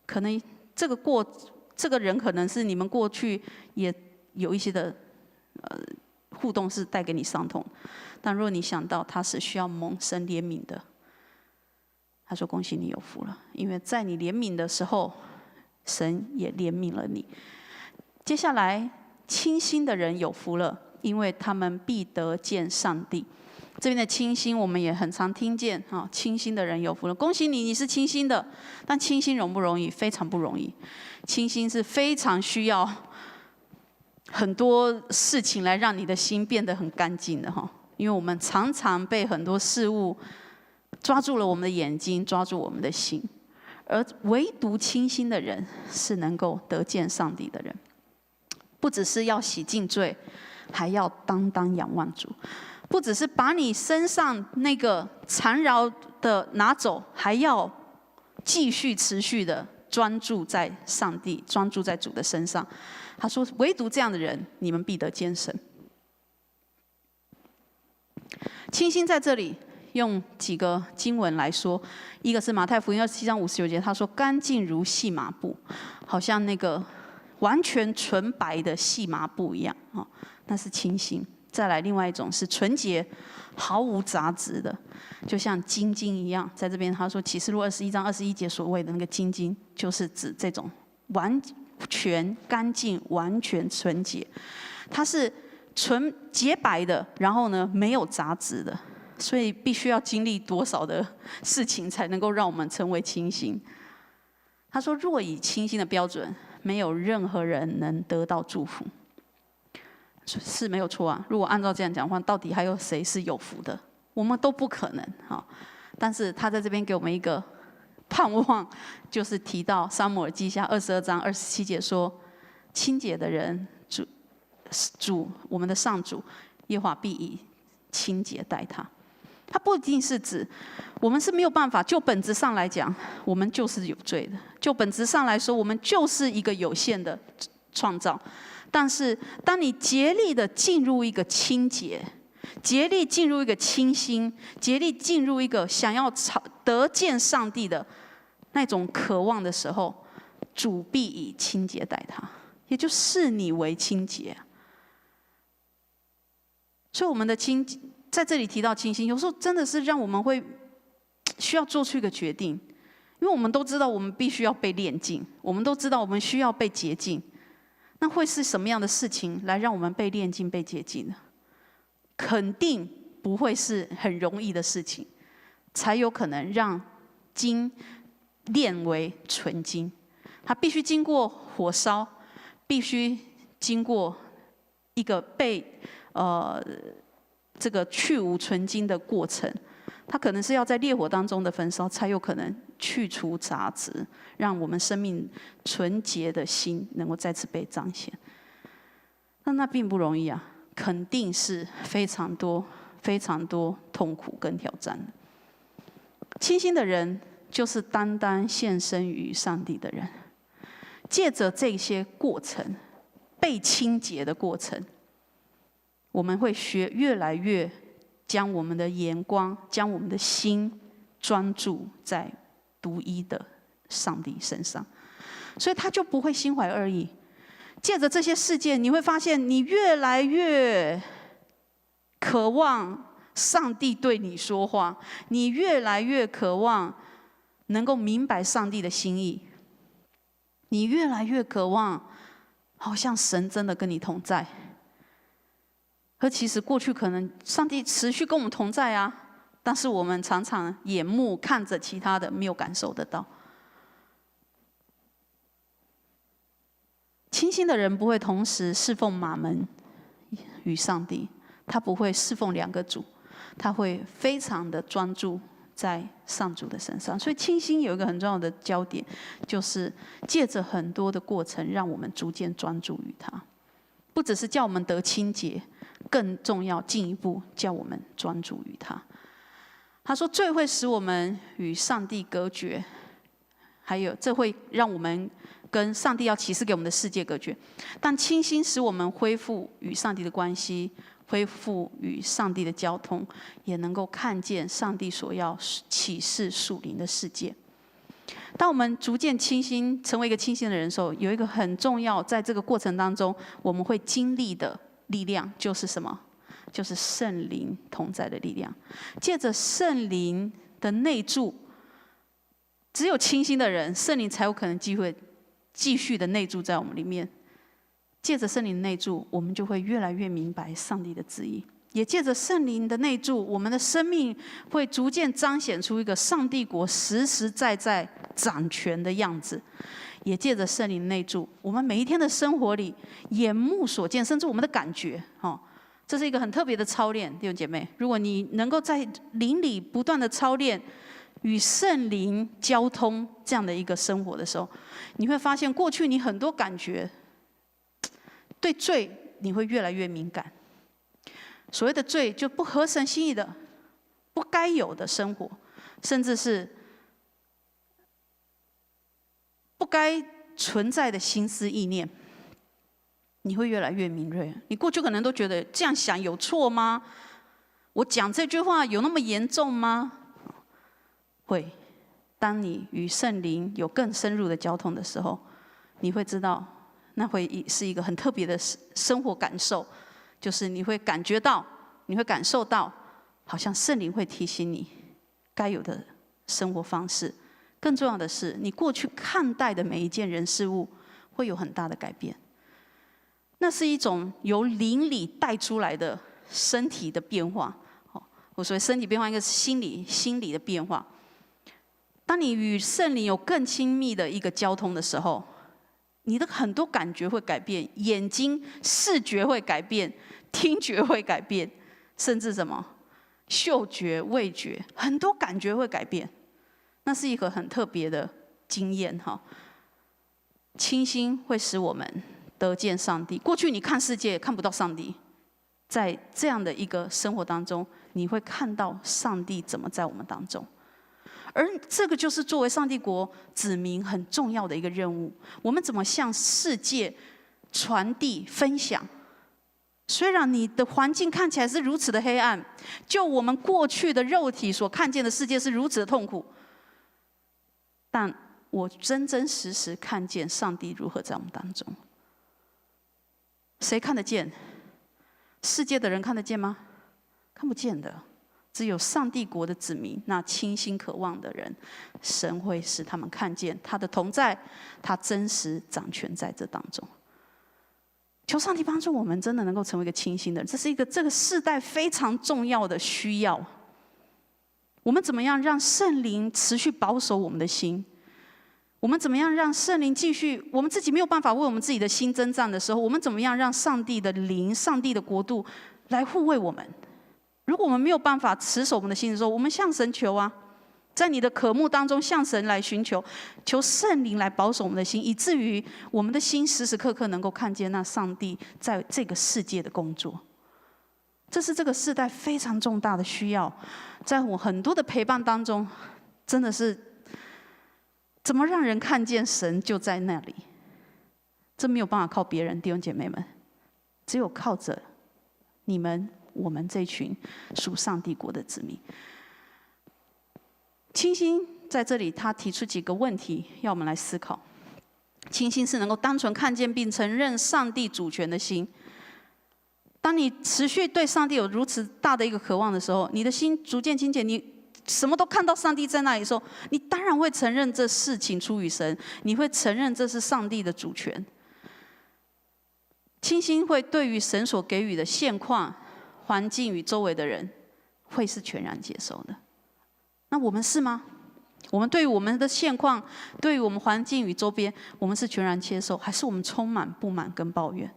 可能这个人可能是你们过去也有一些的互动是带给你伤痛，但若你想到他是需要蒙神怜悯的，他说：“恭喜你有福了，因为在你怜悯的时候，神也怜悯了你。”接下来，清心的人有福了，因为他们必得见上帝。这边的清心，我们也很常听见清心的人有福了，恭喜你，你是清心的。但清心容不容易？非常不容易。清心是非常需要很多事情来让你的心变得很干净的因为我们常常被很多事物抓住了我们的眼睛，抓住我们的心，而唯独清心的人是能够得见上帝的人。不只是要洗净罪，还要单单仰望主；不只是把你身上那个缠绕的拿走，还要继续持续的专注在上帝，专注在主的身上。他说：“唯独这样的人，你们必得见神。”清心在这里用几个经文来说，一个是马太福音27章59节，他说：“干净如细麻布，好像那个完全纯白的细麻布一样那是清心。”再来，另外一种是纯洁，毫无杂质的，就像金晶一样。在这边他说，启示录21章21节所谓的那个金晶，就是指这种完全干净、完全纯洁。它是纯洁白的，然后呢没有杂质的，所以必须要经历多少的事情才能够让我们成为清心。他说，若以清心的标准，没有任何人能得到祝福。是没有错啊，如果按照这样讲的话，到底还有谁是有福的？我们都不可能但是他在这边给我们一个盼望，就是提到撒母耳记下22章27节说：“清洁的人，主我们的上主耶和华必以清洁待他。”它不一定是指我们是没有办法，就本质上来讲，我们就是有罪的；就本质上来说，我们就是一个有限的创造。但是，当你竭力的进入一个清洁，竭力进入一个清心，竭力进入一个想要得见上帝的那种渴望的时候，主必以清洁待他，也就视你为清洁。所以我们的在这里提到清心，有时候真的是让我们会需要做出一个决定，因为我们都知道我们必须要被炼净，我们都知道我们需要被洁净。那会是什么样的事情来让我们被炼净、被洁净呢？肯定不会是很容易的事情，才有可能让金炼为纯金。它必须经过火烧，必须经过一个被这个去无纯金的过程。它可能是要在烈火当中的焚烧，才有可能去除杂质，让我们生命纯洁的心能够再次被彰显。那并不容易啊，肯定是非常多、非常多痛苦跟挑战的。清心的人，就是单单献身于上帝的人。借着这些过程，被清洁的过程，我们会越来越将我们的眼光、将我们的心专注在独一的上帝身上，所以他就不会心怀恶意。借着这些事件，你会发现你越来越渴望上帝对你说话，你越来越渴望能够明白上帝的心意，你越来越渴望好像神真的跟你同在。可其实过去可能上帝持续跟我们同在啊，但是我们常常眼目看着其他的，没有感受得到。清心的人不会同时侍奉马门与上帝，他不会侍奉两个主，他会非常的专注在上主的身上。所以清心有一个很重要的焦点，就是借着很多的过程，让我们逐渐专注于他，不只是叫我们得清洁，更重要，进一步叫我们专注于他。他说，罪会使我们与上帝隔绝，还有这会让我们跟上帝要启示给我们的世界隔绝。但清心使我们恢复与上帝的关系，恢复与上帝的交通，也能够看见上帝所要启示属灵的世界。当我们逐渐清心，成为一个清心的人的时候，有一个很重要，在这个过程当中我们会经历的力量，就是什么？就是圣灵同在的力量。借着圣灵的内住，只有清心的人，圣灵才有可能机会继续的内住在我们里面。借着圣灵的内住，我们就会越来越明白上帝的旨意。也借着圣灵的内住，我们的生命会逐渐彰显出一个上帝国实实在在掌权的样子。也借着圣灵内住，我们每一天的生活里，眼目所见，甚至我们的感觉，这是一个很特别的操练，弟兄姐妹。如果你能够在灵里不断的操练与圣灵交通这样的一个生活的时候，你会发现过去你很多感觉对罪你会越来越敏感。所谓的罪，就不合神心意的、不该有的生活，甚至是不该存在的心思意念，你会越来越敏锐。你过去可能都觉得这样想有错吗？我讲这句话有那么严重吗？会。当你与圣灵有更深入的交通的时候，你会知道，那会是一个很特别的生活感受，就是你会感觉到，你会感受到，好像圣灵会提醒你该有的生活方式。更重要的是，你过去看待的每一件人事物会有很大的改变。那是一种由灵里带出来的身体的变化。我所谓身体变化，应该是心理的变化。当你与圣灵有更亲密的一个交通的时候，你的很多感觉会改变，眼睛视觉会改变，听觉会改变，甚至什么嗅觉、味觉，很多感觉会改变。那是一个很特别的经验哈。清心会使我们得见上帝。过去你看世界看不到上帝，在这样的一个生活当中，你会看到上帝怎么在我们当中。而这个就是作为上帝国子民很重要的一个任务。我们怎么向世界传递、分享虽然你的环境看起来是如此的黑暗，就我们过去的肉体所看见的世界是如此的痛苦，但我真真实实看见上帝如何在我们当中。谁看得见？世界的人看得见吗？看不见的。只有上帝国的子民，那倾心渴望的人，神会使他们看见他的同在，他真实掌权在这当中。求上帝帮助我们，真的能够成为一个清心的人，这是一个这个世代非常重要的需要。我们怎么样让圣灵持续保守我们的心？我们怎么样让圣灵继续？我们自己没有办法为我们自己的心征战的时候，我们怎么样让上帝的灵、上帝的国度来护卫我们？如果我们没有办法持守我们的心的时候，我们向神求啊，在你的渴慕当中向神来寻求，求圣灵来保守我们的心，以至于我们的心时时刻刻能够看见那上帝在这个世界的工作。这是这个世代非常重大的需要。在我很多的陪伴当中，真的是怎么让人看见神就在那里？这没有办法靠别人，弟兄姐妹们，只有靠着你们。我们这群属上帝国的子民，清心在这里，他提出几个问题，要我们来思考。清心是能够单纯看见并承认上帝主权的心。当你持续对上帝有如此大的一个渴望的时候，你的心逐渐清洁，你什么都看到上帝在那里的时候，你当然会承认这事情出于神，你会承认这是上帝的主权。清心会对于神所给予的现况、环境与周围的人，会是全然接受的。那我们是吗？我们对于我们的现况，对于我们环境与周边，我们是全然接受，还是我们充满不满跟抱怨？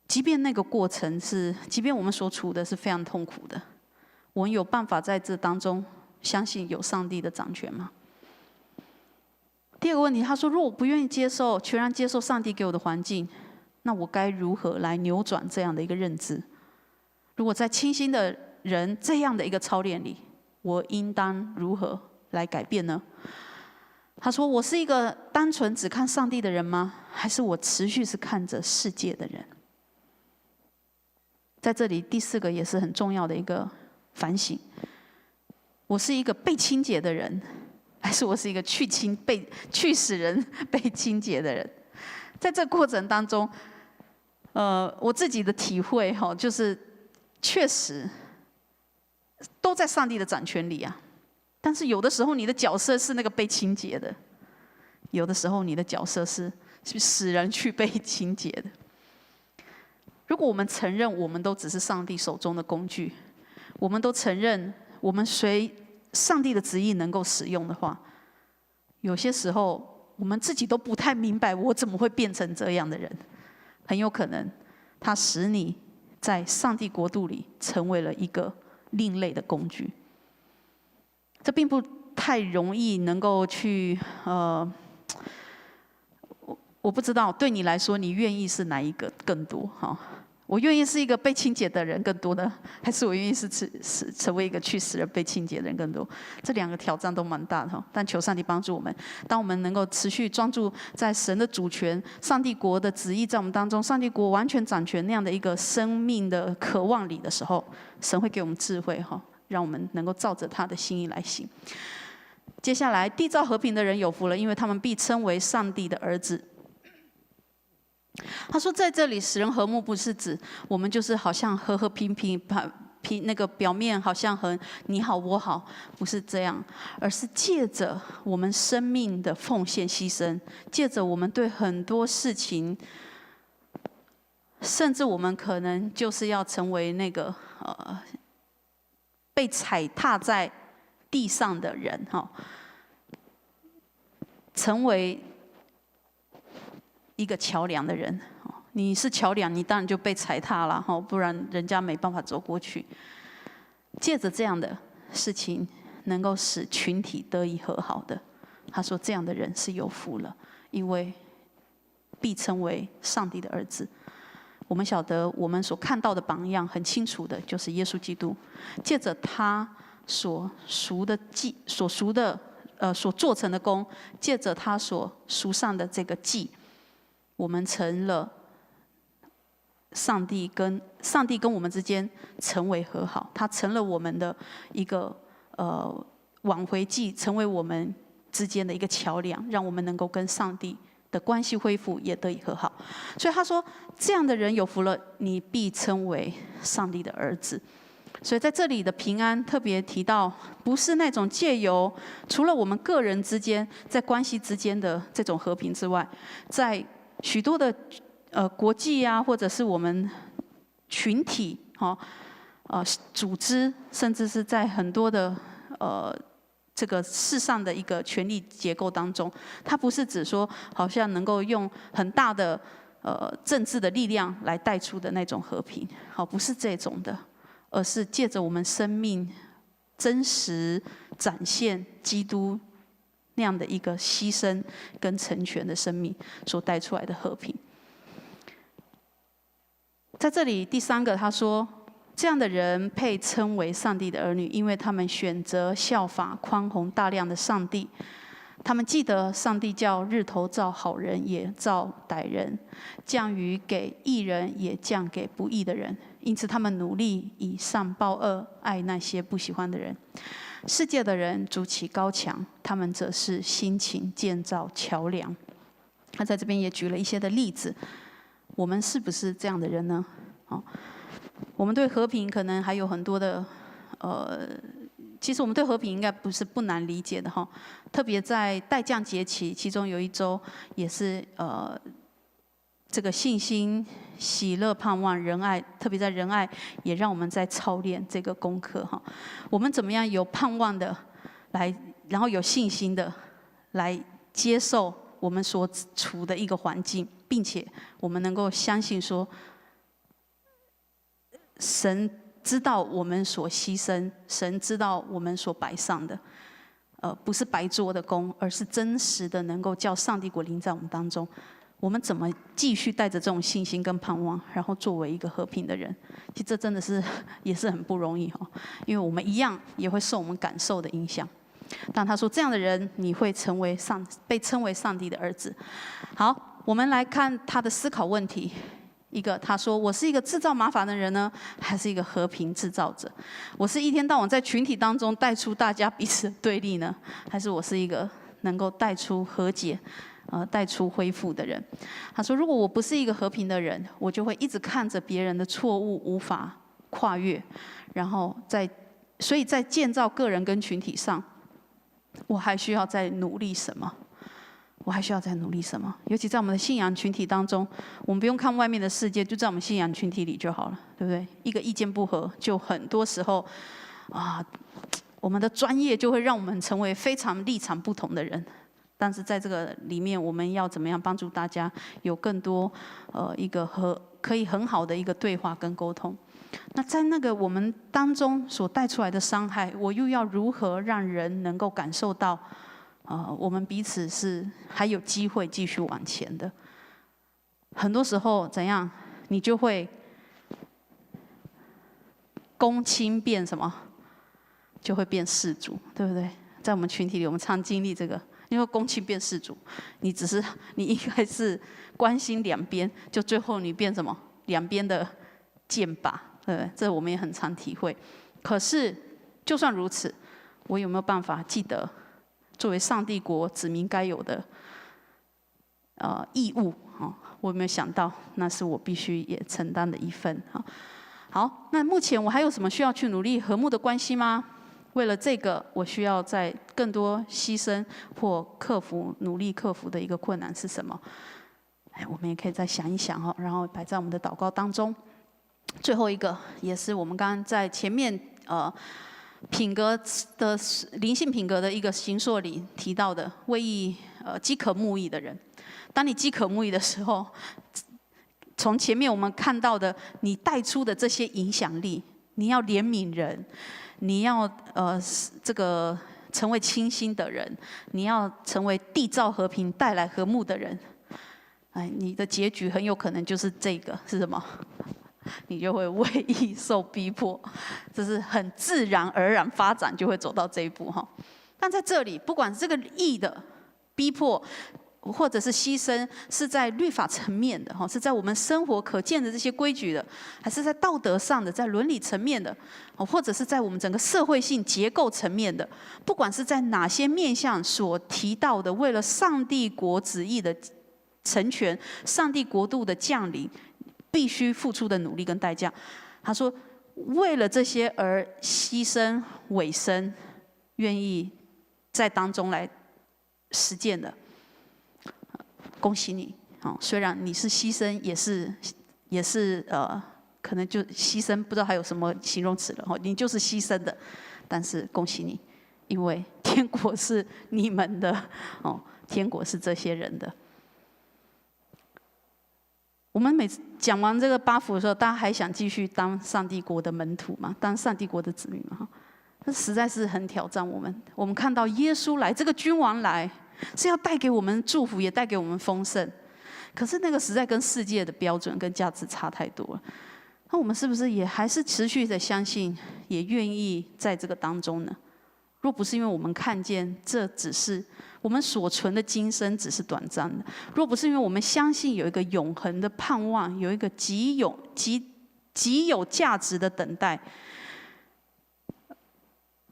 即便那个过程是，即便我们所处的是非常痛苦的，我们有办法在这当中相信有上帝的掌权吗？第二个问题，他说：如果我不愿意接受，全然接受上帝给我的环境，那我该如何来扭转这样的一个认知？如果在清心的人这样的一个操练里，我应当如何来改变呢？他说：我是一个单纯只看上帝的人吗？还是我持续是看着世界的人？在这里，第四个也是很重要的一个反省：我是一个被清洁的人，还是我是一个去使人被清洁的人？在这过程当中，我自己的体会哈，就是确实都在上帝的掌权里啊。但是有的时候你的角色是那个被清洁的，有的时候你的角色是使人去被清洁的。如果我们承认我们都只是上帝手中的工具，我们都承认我们随上帝的旨意能够使用的话，有些时候我们自己都不太明白，我怎么会变成这样的人？很有可能，它使你在上帝国度里成为了一个另类的工具。这并不太容易能够去我不知道对你来说，你愿意是哪一个更多？哈，我愿意是一个被清洁的人更多呢，还是我愿意是成为一个去使人被清洁的人更多？这两个挑战都蛮大的哈。但求上帝帮助我们，当我们能够持续专注在神的主权、上帝国的旨意在我们当中，上帝国完全掌权那样的一个生命的渴望里的时候，神会给我们智慧哈，让我们能够照着他的心意来行。接下来，缔造和平的人有福了，因为他们必称为上帝的儿子。他说，在这里使人和睦，不是指我们就是好像和和平平，那个表面好像很你好我好，不是这样，而是借着我们生命的奉献牺牲，借着我们对很多事情，甚至我们可能就是要成为那个被踩踏在地上的人哈，成为一个桥梁的人。你是桥梁，你当然就被踩踏了哈，不然人家没办法走过去。借着这样的事情，能够使群体得以和好的，他说这样的人是有福了，因为必称为上帝的儿子。我们晓得，我们所看到的榜样很清楚的，就是耶稣基督，借着他所赎的祭，所做成的功，借着他所赎上的这个祭，我们成了上帝跟我们之间成为和好，他成了我们的一个挽回祭，成为我们之间的一个桥梁，让我们能够跟上帝的关系恢复，也得以和好。所以他说，这样的人有福了，你必称为上帝的儿子。所以在这里的平安特别提到，不是那种借由除了我们个人之间在关系之间的这种和平之外，在许多的国际啊，或者是我们群体组织，甚至是在很多的这个世上的一个权力结构当中，它不是指说好像能够用很大的政治的力量来带出的那种和平，好，不是这种的，而是借着我们生命真实展现基督那样的一个牺牲跟成全的生命所带出来的和平。在这里第三个他说，这样的人配称为上帝的儿女，因为他们选择效法宽宏大量的上帝。他们记得上帝叫日头照好人也照歹人，降雨给义人也降给不义的人，因此他们努力以善报恶，爱那些不喜欢的人。世界的人筑起高墙，他们则是辛勤建造桥梁。他在这边也举了一些的例子，我们是不是这样的人呢？我们对和平可能还有很多的其实我们对和平应该不难理解的哈。特别在待降节期，其中有一周也是这个信心、喜乐、盼望、仁爱，特别在仁爱也让我们在操练这个功课哈。我们怎么样有盼望的来，然后有信心的来接受我们所处的一个环境，并且我们能够相信说，神知道我们所牺牲，神知道我们所摆上的，不是白做的工，而是真实的能够叫上帝国临在我们当中。我们怎么继续带着这种信心跟盼望，然后作为一个和平的人？其实这真的是也是很不容易哈，因为我们一样也会受我们感受的影响。但他说这样的人，你会被称为上帝的儿子。好，我们来看他的思考问题。一个，他说：“我是一个制造麻烦的人呢，还是一个和平制造者？我是一天到晚在群体当中带出大家彼此的对立呢，还是我是一个能够带出和解、带出恢复的人？”他说：“如果我不是一个和平的人，我就会一直看着别人的错误无法跨越，然后所以在建造个人跟群体上，我还需要再努力什么？”我还需要再努力什么？尤其在我们的信仰群体当中，我们不用看外面的世界，就在我们信仰群体里就好了，对不对？一个意见不合，就很多时候我们的专业就会让我们成为非常立场不同的人。但是在这个里面，我们要怎么样帮助大家有更多一个可以很好的一个对话跟沟通？那在那个我们当中所带出来的伤害，我又要如何让人能够感受到？我们彼此是还有机会继续往前的。很多时候怎样，你就会公亲变什么，就会变世主，对不对？在我们群体里，我们常经历这个，因为公亲变世主，你应该是关心两边，就最后你变什么？两边的剑靶，对不对？这我们也很常体会。可是就算如此，我有没有办法记得？作为上帝国子民该有的义务我有没有想到，那是我必须也承担的一份好，那目前我还有什么需要去努力和睦的关系吗？为了这个，我需要在更多牺牲或努力克服的一个困难是什么？我们也可以再想一想然后摆在我们的祷告当中。最后一个也是我们刚刚在前面品格的灵性品格的一个形塑里提到的，为义饥渴慕义的人。当你饥渴慕义的时候，从前面我们看到的，你带出的这些影响力，你要怜悯人，你要这个成为清心的人，你要成为缔造和平、带来和睦的人。你的结局很有可能就是这个是什么？你就会为义受逼迫，这是很自然而然发展，就会走到这一步但在这里，不管这个义的逼迫，或者是牺牲是在律法层面的，是在我们生活可见的这些规矩的，还是在道德上的，在伦理层面的，或者是在我们整个社会性结构层面的，不管是在哪些面向所提到的，为了上帝国旨意的成全，上帝国度的降临，必须付出的努力跟代价。他说，为了这些而牺牲委身，愿意在当中来实践的，恭喜你！虽然你是牺牲，也是可能就牺牲，不知道还有什么形容词了。你就是牺牲的，但是恭喜你，因为天国是你们的，天国是这些人的。我们每次讲完这个8福的时候，大家还想继续当上帝国的门徒吗？当上帝国的子民吗？这实在是很挑战我们。我们看到耶稣来，这个君王来，是要带给我们祝福，也带给我们丰盛。可是那个实在跟世界的标准跟价值差太多了。那我们是不是也还是持续的相信，也愿意在这个当中呢？若不是因为我们看见这只是我们所存的今生只是短暂的，若不是因为我们相信有一个永恒的盼望，有一个极有价值的等待，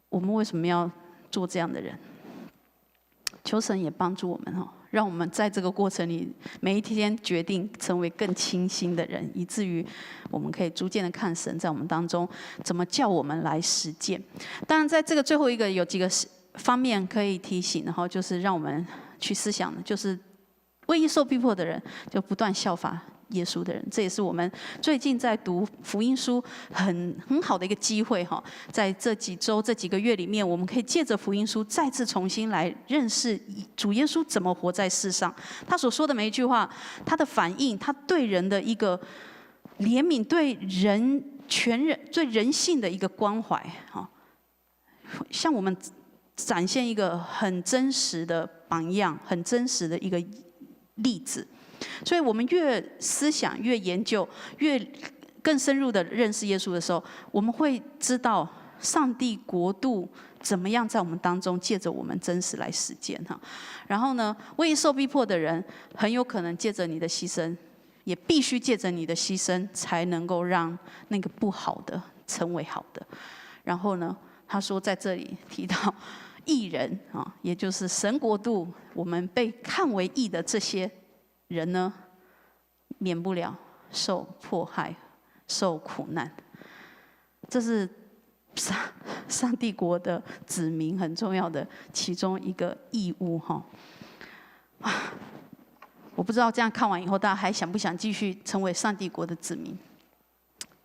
我们为什么要做这样的人？求神也帮助我们让我们在这个过程里，每一天决定成为更清新的人，以至于我们可以逐渐的看神在我们当中怎么叫我们来实践。当然，在这个最后一个有几个方面可以提醒，然后就是让我们去思想的，就是为义受逼迫的人，就不断效法耶稣的人。这也是我们最近在读福音书很好的一个机会哈。在这几周、这几个月里面，我们可以借着福音书再次重新来认识主耶稣怎么活在世上。他所说的每一句话，他的反应，他对人的一个怜悯，对人性的一个关怀哈，向我们展现一个很真实的榜样，很真实的一个例子。所以我们越思想、越研究、越更深入的认识耶稣的时候，我们会知道上帝国度怎么样在我们当中借着我们真实来实践哈。然后呢，为受逼迫的人，很有可能借着你的牺牲，也必须借着你的牺牲，才能够让那个不好的成为好的。然后呢，他说在这里提到义人啊，也就是神国度，我们被看为义的这些人呢，免不了受迫害、受苦难。这是上帝国的子民很重要的其中一个义务哈。我不知道这样看完以后，大家还想不想继续成为上帝国的子民？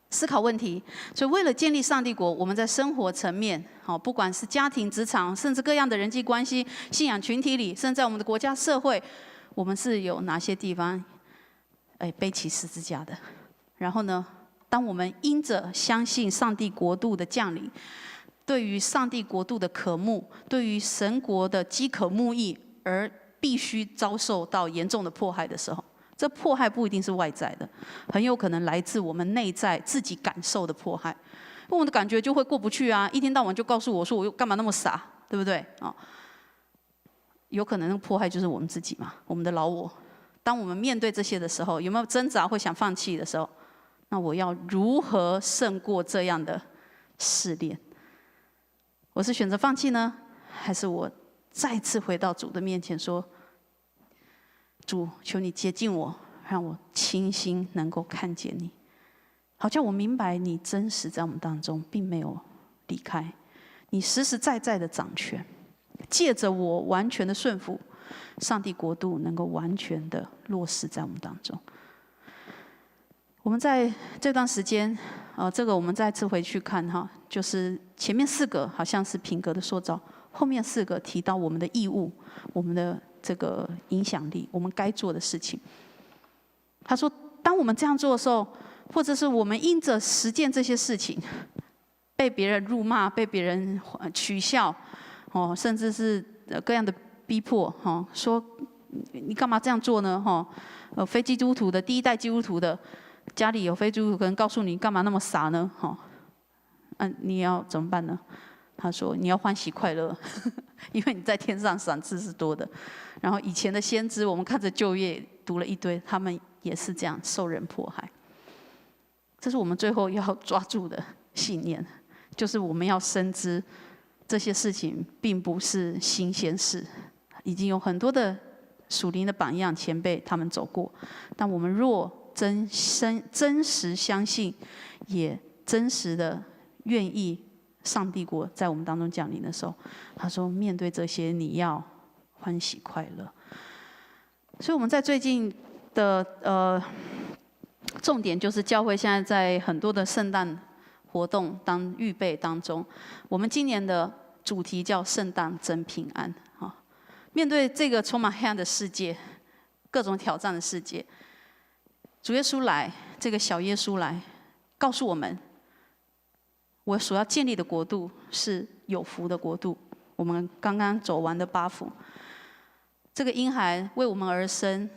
思考问题。所以，为了建立上帝国，我们在生活层面，不管是家庭、职场，甚至各样的人际关系、信仰群体里，甚至在我们的国家社会，我们是有哪些地方，背起十字架的？然后呢，当我们因着相信上帝国度的降临，对于上帝国度的渴慕，对于神国的饥渴慕义，而必须遭受到严重的迫害的时候，这迫害不一定是外在的，很有可能来自我们内在自己感受的迫害。我们的感觉就会过不去啊，一天到晚就告诉我说，我干嘛那么傻，对不对啊？有可能那个迫害就是我们自己嘛，我们的老我。当我们面对这些的时候，有没有挣扎或想放弃的时候？那我要如何胜过这样的试炼？我是选择放弃呢，还是我再次回到主的面前说，主，求你接近我，让我清心能够看见你，好叫我明白你真实在我们当中，并没有离开，你实实在在的掌权，借着我完全的顺服，上帝国度能够完全的落实在我们当中。我们在这段时间，这个我们再次回去看哈，就是前面4个好像是品格的塑造，后面4个提到我们的义务，我们的这个影响力，我们该做的事情。他说，当我们这样做的时候，或者是我们因着实践这些事情，被别人辱骂，被别人取笑，甚至是各样的逼迫，说你干嘛这样做呢？非基督徒的第一代基督徒的家里有非基督徒，可能告诉你干嘛那么傻呢？你要怎么办呢？他说你要欢喜快乐。因为你在天上赏赐是多的。然后以前的先知，我们看着旧约读了一堆，他们也是这样受人迫害。这是我们最后要抓住的信念，就是我们要深知这些事情并不是新鲜事，已经有很多的属灵的榜样前辈他们走过。但我们若真实相信，也真实的愿意上帝国在我们当中降临的时候，他说面对这些你要欢喜快乐。所以我们在最近的重点就是教会现在在很多的圣诞活动预备当中，我们今年的主题叫圣诞真平安。面对这个充满黑暗的世界，各种挑战的世界，主耶稣来，这个小耶稣来，告诉我们，我所要建立的国度是有福的国度。我们刚刚走完的8福，这个婴孩为我们而生，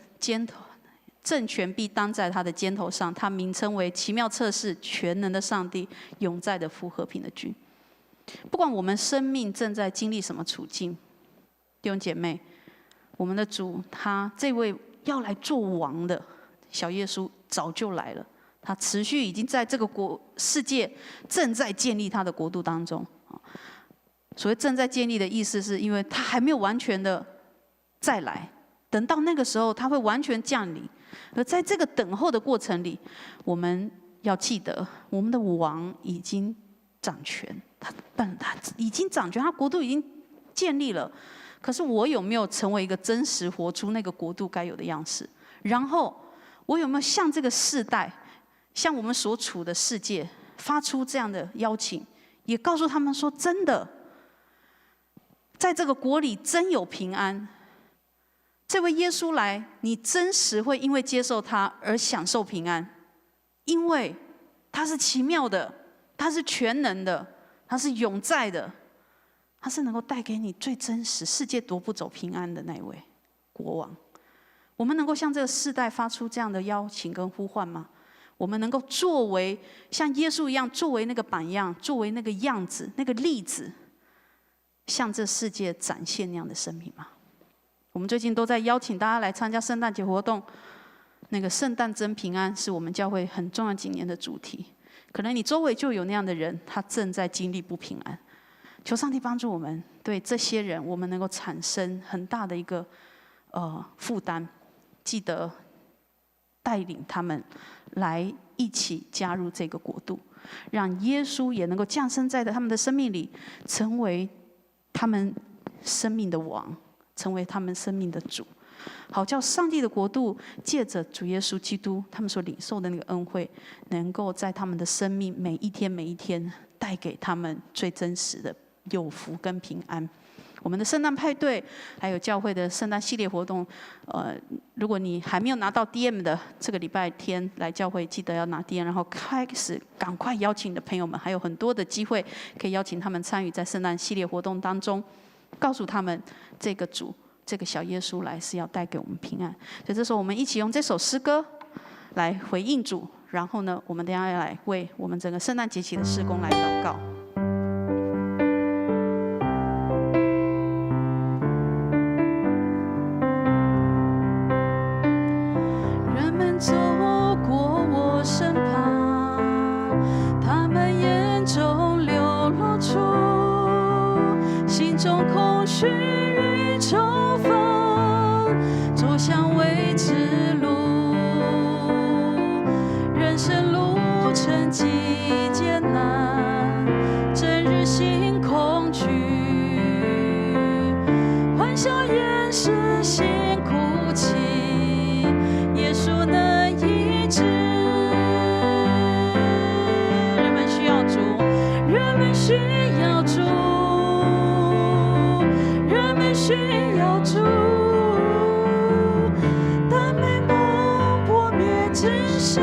政权必当在他的肩头上，他名称为奇妙测试、全能的上帝、永在的父、和平的君。不管我们生命正在经历什么处境，弟兄姐妹，我们的主他这位要来做王的小耶稣早就来了，他持续已经在这个世界正在建立他的国度当中。所谓正在建立的意思，是因为他还没有完全的再来，等到那个时候他会完全降临。而在这个等候的过程里，我们要记得，我们的王已经掌权，他已经掌权，他国度已经建立了。可是我有没有成为一个真实活出那个国度该有的样式？然后我有没有向这个世代，向我们所处的世界发出这样的邀请，也告诉他们说，真的，在这个国里真有平安。这位耶稣来，你真实会因为接受他而享受平安，因为他是奇妙的，他是全能的，他是永在的，他是能够带给你最真实、世界夺不走平安的那一位国王。我们能够向这个世代发出这样的邀请跟呼唤吗？我们能够作为像耶稣一样，作为那个榜样，作为那个样子、那个例子，向这世界展现那样的生命吗？我们最近都在邀请大家来参加圣诞节活动，那个圣诞真平安是我们教会很重要几年的主题。可能你周围就有那样的人，他正在经历不平安。求上帝帮助我们，对这些人，我们能够产生很大的一个负担，记得带领他们来一起加入这个国度，让耶稣也能够降生在他们的生命里，成为他们生命的王，成为他们生命的主，好叫上帝的国度借着主耶稣基督他们所领受的那个恩惠，能够在他们的生命每一天带给他们最真实的有福跟平安。我们的圣诞派对，还有教会的圣诞系列活动，如果你还没有拿到 DM 的，这个礼拜天来教会记得要拿 DM， 然后开始赶快邀请你的朋友们，还有很多的机会可以邀请他们参与在圣诞系列活动当中，告诉他们这个主，这个小耶稣来是要带给我们平安。所以这时候我们一起用这首诗歌来回应主，然后呢，我们等一下要来为我们整个圣诞节期的事工来祷告。人们走过我身旁，他们眼中流露出心中空虚与愁烦，走向未知路，人生路程极艰难，整日心恐惧，欢笑掩饰心哭泣，耶稣能医治。人们需要主，人们需要主，人们需要主，但没能破灭之时，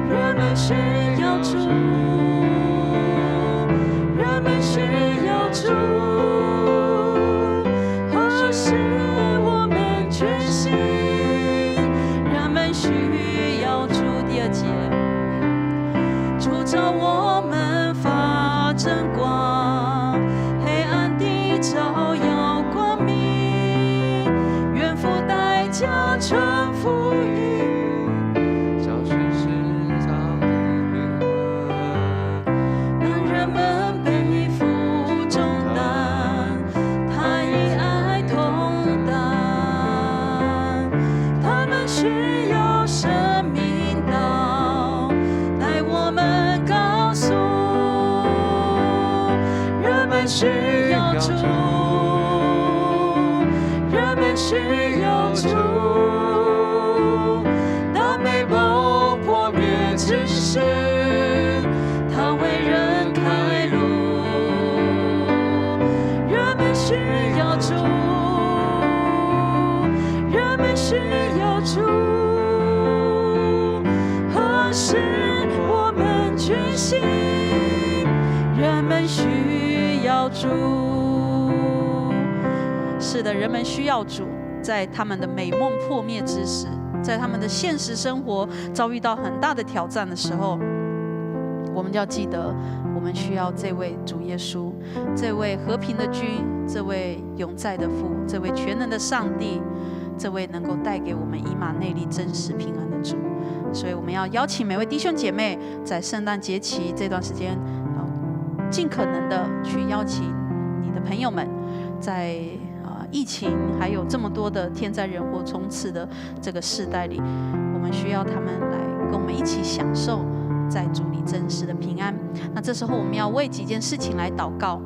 人们需要主，人们需要主，何时我们觉醒？人们需要主。第二节，主召我们神光，黑暗地照耀光明，愿付代价传福音，找寻世上的平衡。当人们背负重担，他以爱同担，他们需要生命道，带我们告诉人们需要主，人们需要主。当美梦破灭之时，他为人开路。人们需要主，人们需要主。何时我们觉醒？人们需要主。是的，人们需要主。在他们的美梦破灭之时，在他们的现实生活遭遇到很大的挑战的时候，我们就要记得，我们需要这位主耶稣，这位和平的君，这位永在的父，这位全能的上帝，这位能够带给我们以马内利真实平安的主。所以我们要邀请每位弟兄姐妹，在圣诞节期这段时间，尽可能的去邀请你的朋友们，在疫情还有这么多的天灾人祸充斥的这个世代里，我们需要他们来跟我们一起享受在主里真实的平安。那这时候我们要为几件事情来祷告。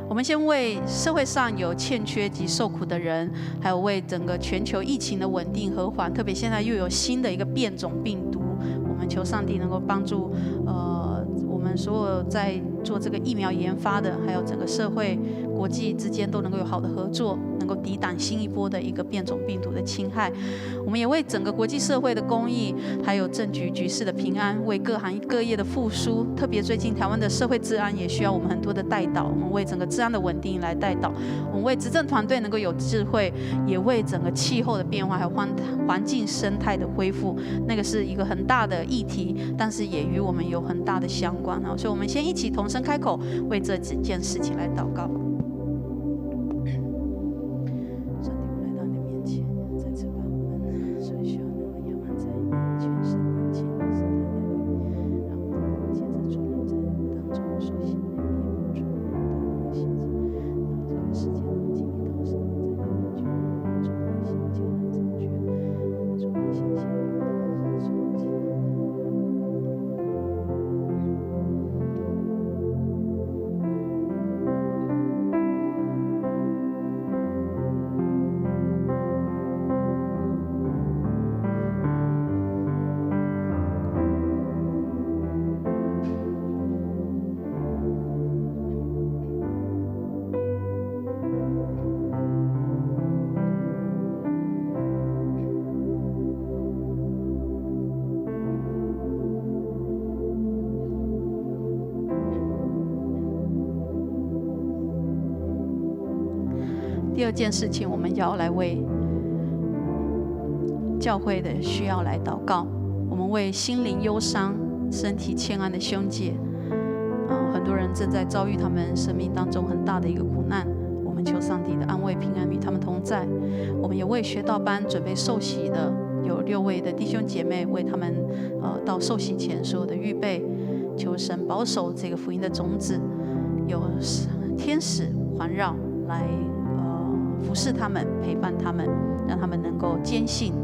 我们先为社会上有欠缺及受苦的人，还有为整个全球疫情的稳定和缓，特别现在又有新的一个变种病毒，我们求上帝能够帮助我们所有在做这个疫苗研发的，还有整个社会国际之间都能够有好的合作，能够抵挡新一波的一个变种病毒的侵害。我们也为整个国际社会的公益，还有政局局势的平安，为各行各业的复苏，特别最近台湾的社会治安也需要我们很多的代祷，我们为整个治安的稳定来代祷，我们为执政团队能够有智慧，也为整个气候的变化还有环境生态的恢复，那个是一个很大的议题，但是也与我们有很大的相关。所以我们先一起同声开口，为这几件事情来祷告。第二件事情，我们要来为教会的需要来祷告。我们为心灵忧伤、身体欠安的兄姐，很多人正在遭遇他们生命当中很大的一个苦难。我们求上帝的安慰、平安与他们同在。我们也为学道班准备受洗的有6位的弟兄姐妹，为他们到受洗前所有的预备，求神保守这个福音的种子，有天使环绕来服侍他们，陪伴他们，让他们能够坚信，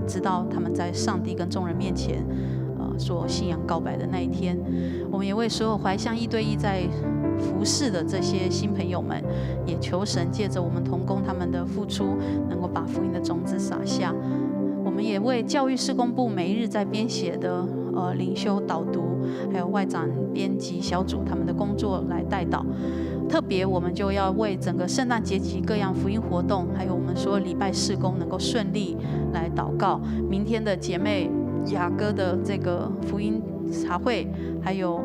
知道他们在上帝跟众人面前，做信仰告白的那一天。我们也为所有怀乡1对1在服侍的这些新朋友们，也求神借着我们同工他们的付出，能够把福音的种子撒下。我们也为教育事工部每一日在编写的灵修导读，还有外长编辑小组他们的工作来代祷。特别我们就要为整个圣诞节期各样福音活动，还有我们所有礼拜事工能够顺利来祷告。明天的姐妹雅歌的这个福音茶会，还有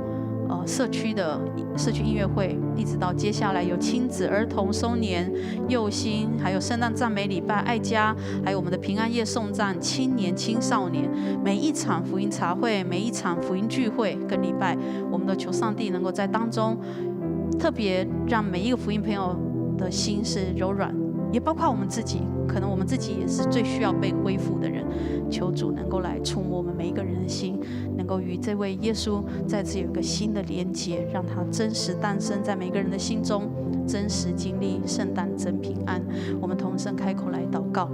社区音乐会，一直到接下来有亲子、儿童、松年、幼心，还有圣诞赞美礼拜、爱家，还有我们的平安夜颂赞、青年、青少年，每一场福音茶会，每一场福音聚会跟礼拜，我们都求上帝能够在当中特别让每一个福音朋友的心是柔软，也包括我们自己，可能我们自己也是最需要被恢复的人。求主能够来触摸我们每一个人的心，能够与这位耶稣再次有一个新的连结，让他真实诞生在每个人的心中，真实经历圣诞真平安。我们同声开口来祷告。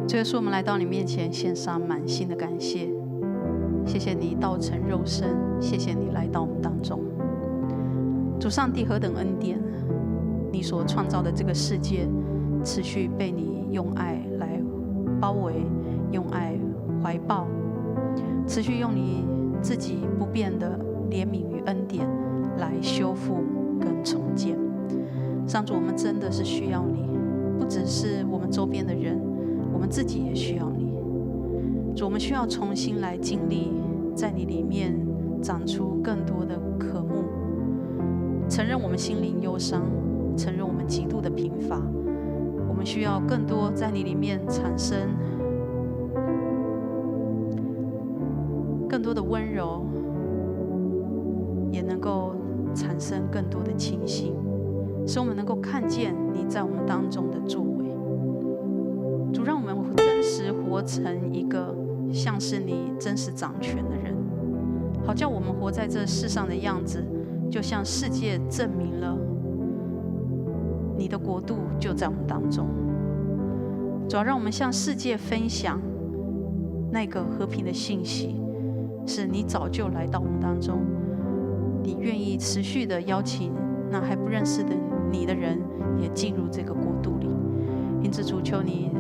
主耶稣，我们来到你面前，献上满心的感谢。谢谢你道成肉身，谢谢你来到我们当中。主上帝何等恩典！你所创造的这个世界，持续被你用爱来包围，用爱怀抱，持续用你自己不变的怜悯与恩典来修复跟重建。上主，我们真的是需要你，不只是我们周边的人，我们自己也需要你。主，我们需要重新来经历，在你里面长出更多的渴慕，承认我们心灵忧伤，承认我们极度的贫乏。我们需要更多在你里面产生更多的温柔，也能够产生更多的清晰，使我们能够看见你在我们当中的作为。主，让我们真实活成一个像是你真实掌权的人，好叫我们活在这世上的样子，就像世界证明了你的国度就在我们当中。主要让我们向世界分享那个和平的信息，是你早就来到我们当中，你愿意持续的邀请那还不认识的你的人也进入这个国度里。因此主，求你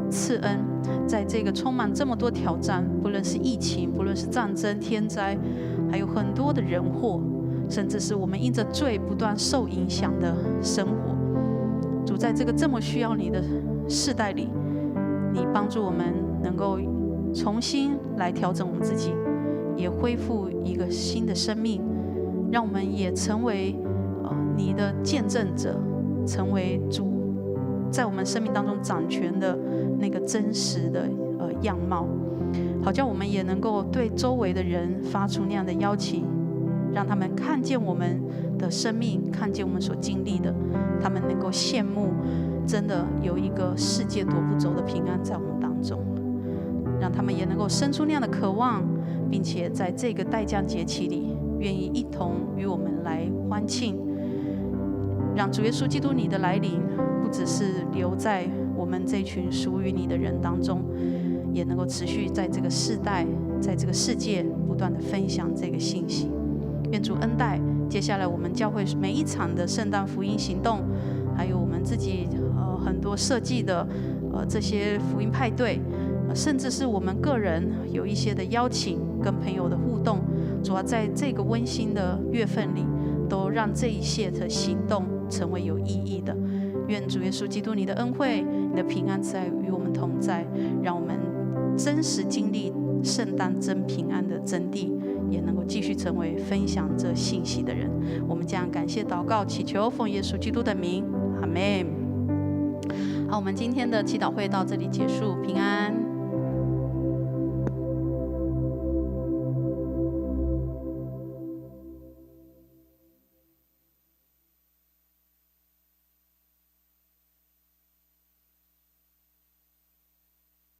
赐恩，在这个充满这么多挑战，不论是疫情，不论是战争、天灾，还有很多的人祸，甚至是我们因着罪不断受影响的生活。主，在这个这么需要你的世代里，你帮助我们能够重新来调整我们自己，也恢复一个新的生命，让我们也成为你的见证者，成为主在我们生命当中掌权的那个真实的样貌，好叫我们也能够对周围的人发出那样的邀请，让他们看见我们的生命，看见我们所经历的，他们能够羡慕，真的有一个世界夺不走的平安在我们当中，让他们也能够生出那样的渴望，并且在这个待降节期里，愿意一同与我们来欢庆，让主耶稣基督你的来临，不只是留在我们这群属于你的人当中，也能够持续在这个世代，在这个世界不断的分享这个信息。愿主恩待接下来我们教会每一场的圣诞福音行动，还有我们自己很多设计的这些福音派对，甚至是我们个人有一些的邀请跟朋友的互动，主要在这个温馨的月份里，都让这一切的行动成为有意义的。愿主耶稣基督你的恩惠，你的平安在与我们同在，让我们真实经历圣诞真平安的真谛，也能够继续成为分享这信息的人。我们将感谢祷告祈求奉耶稣基督的名，阿们。好，我们今天的祈祷会到这里结束，平安。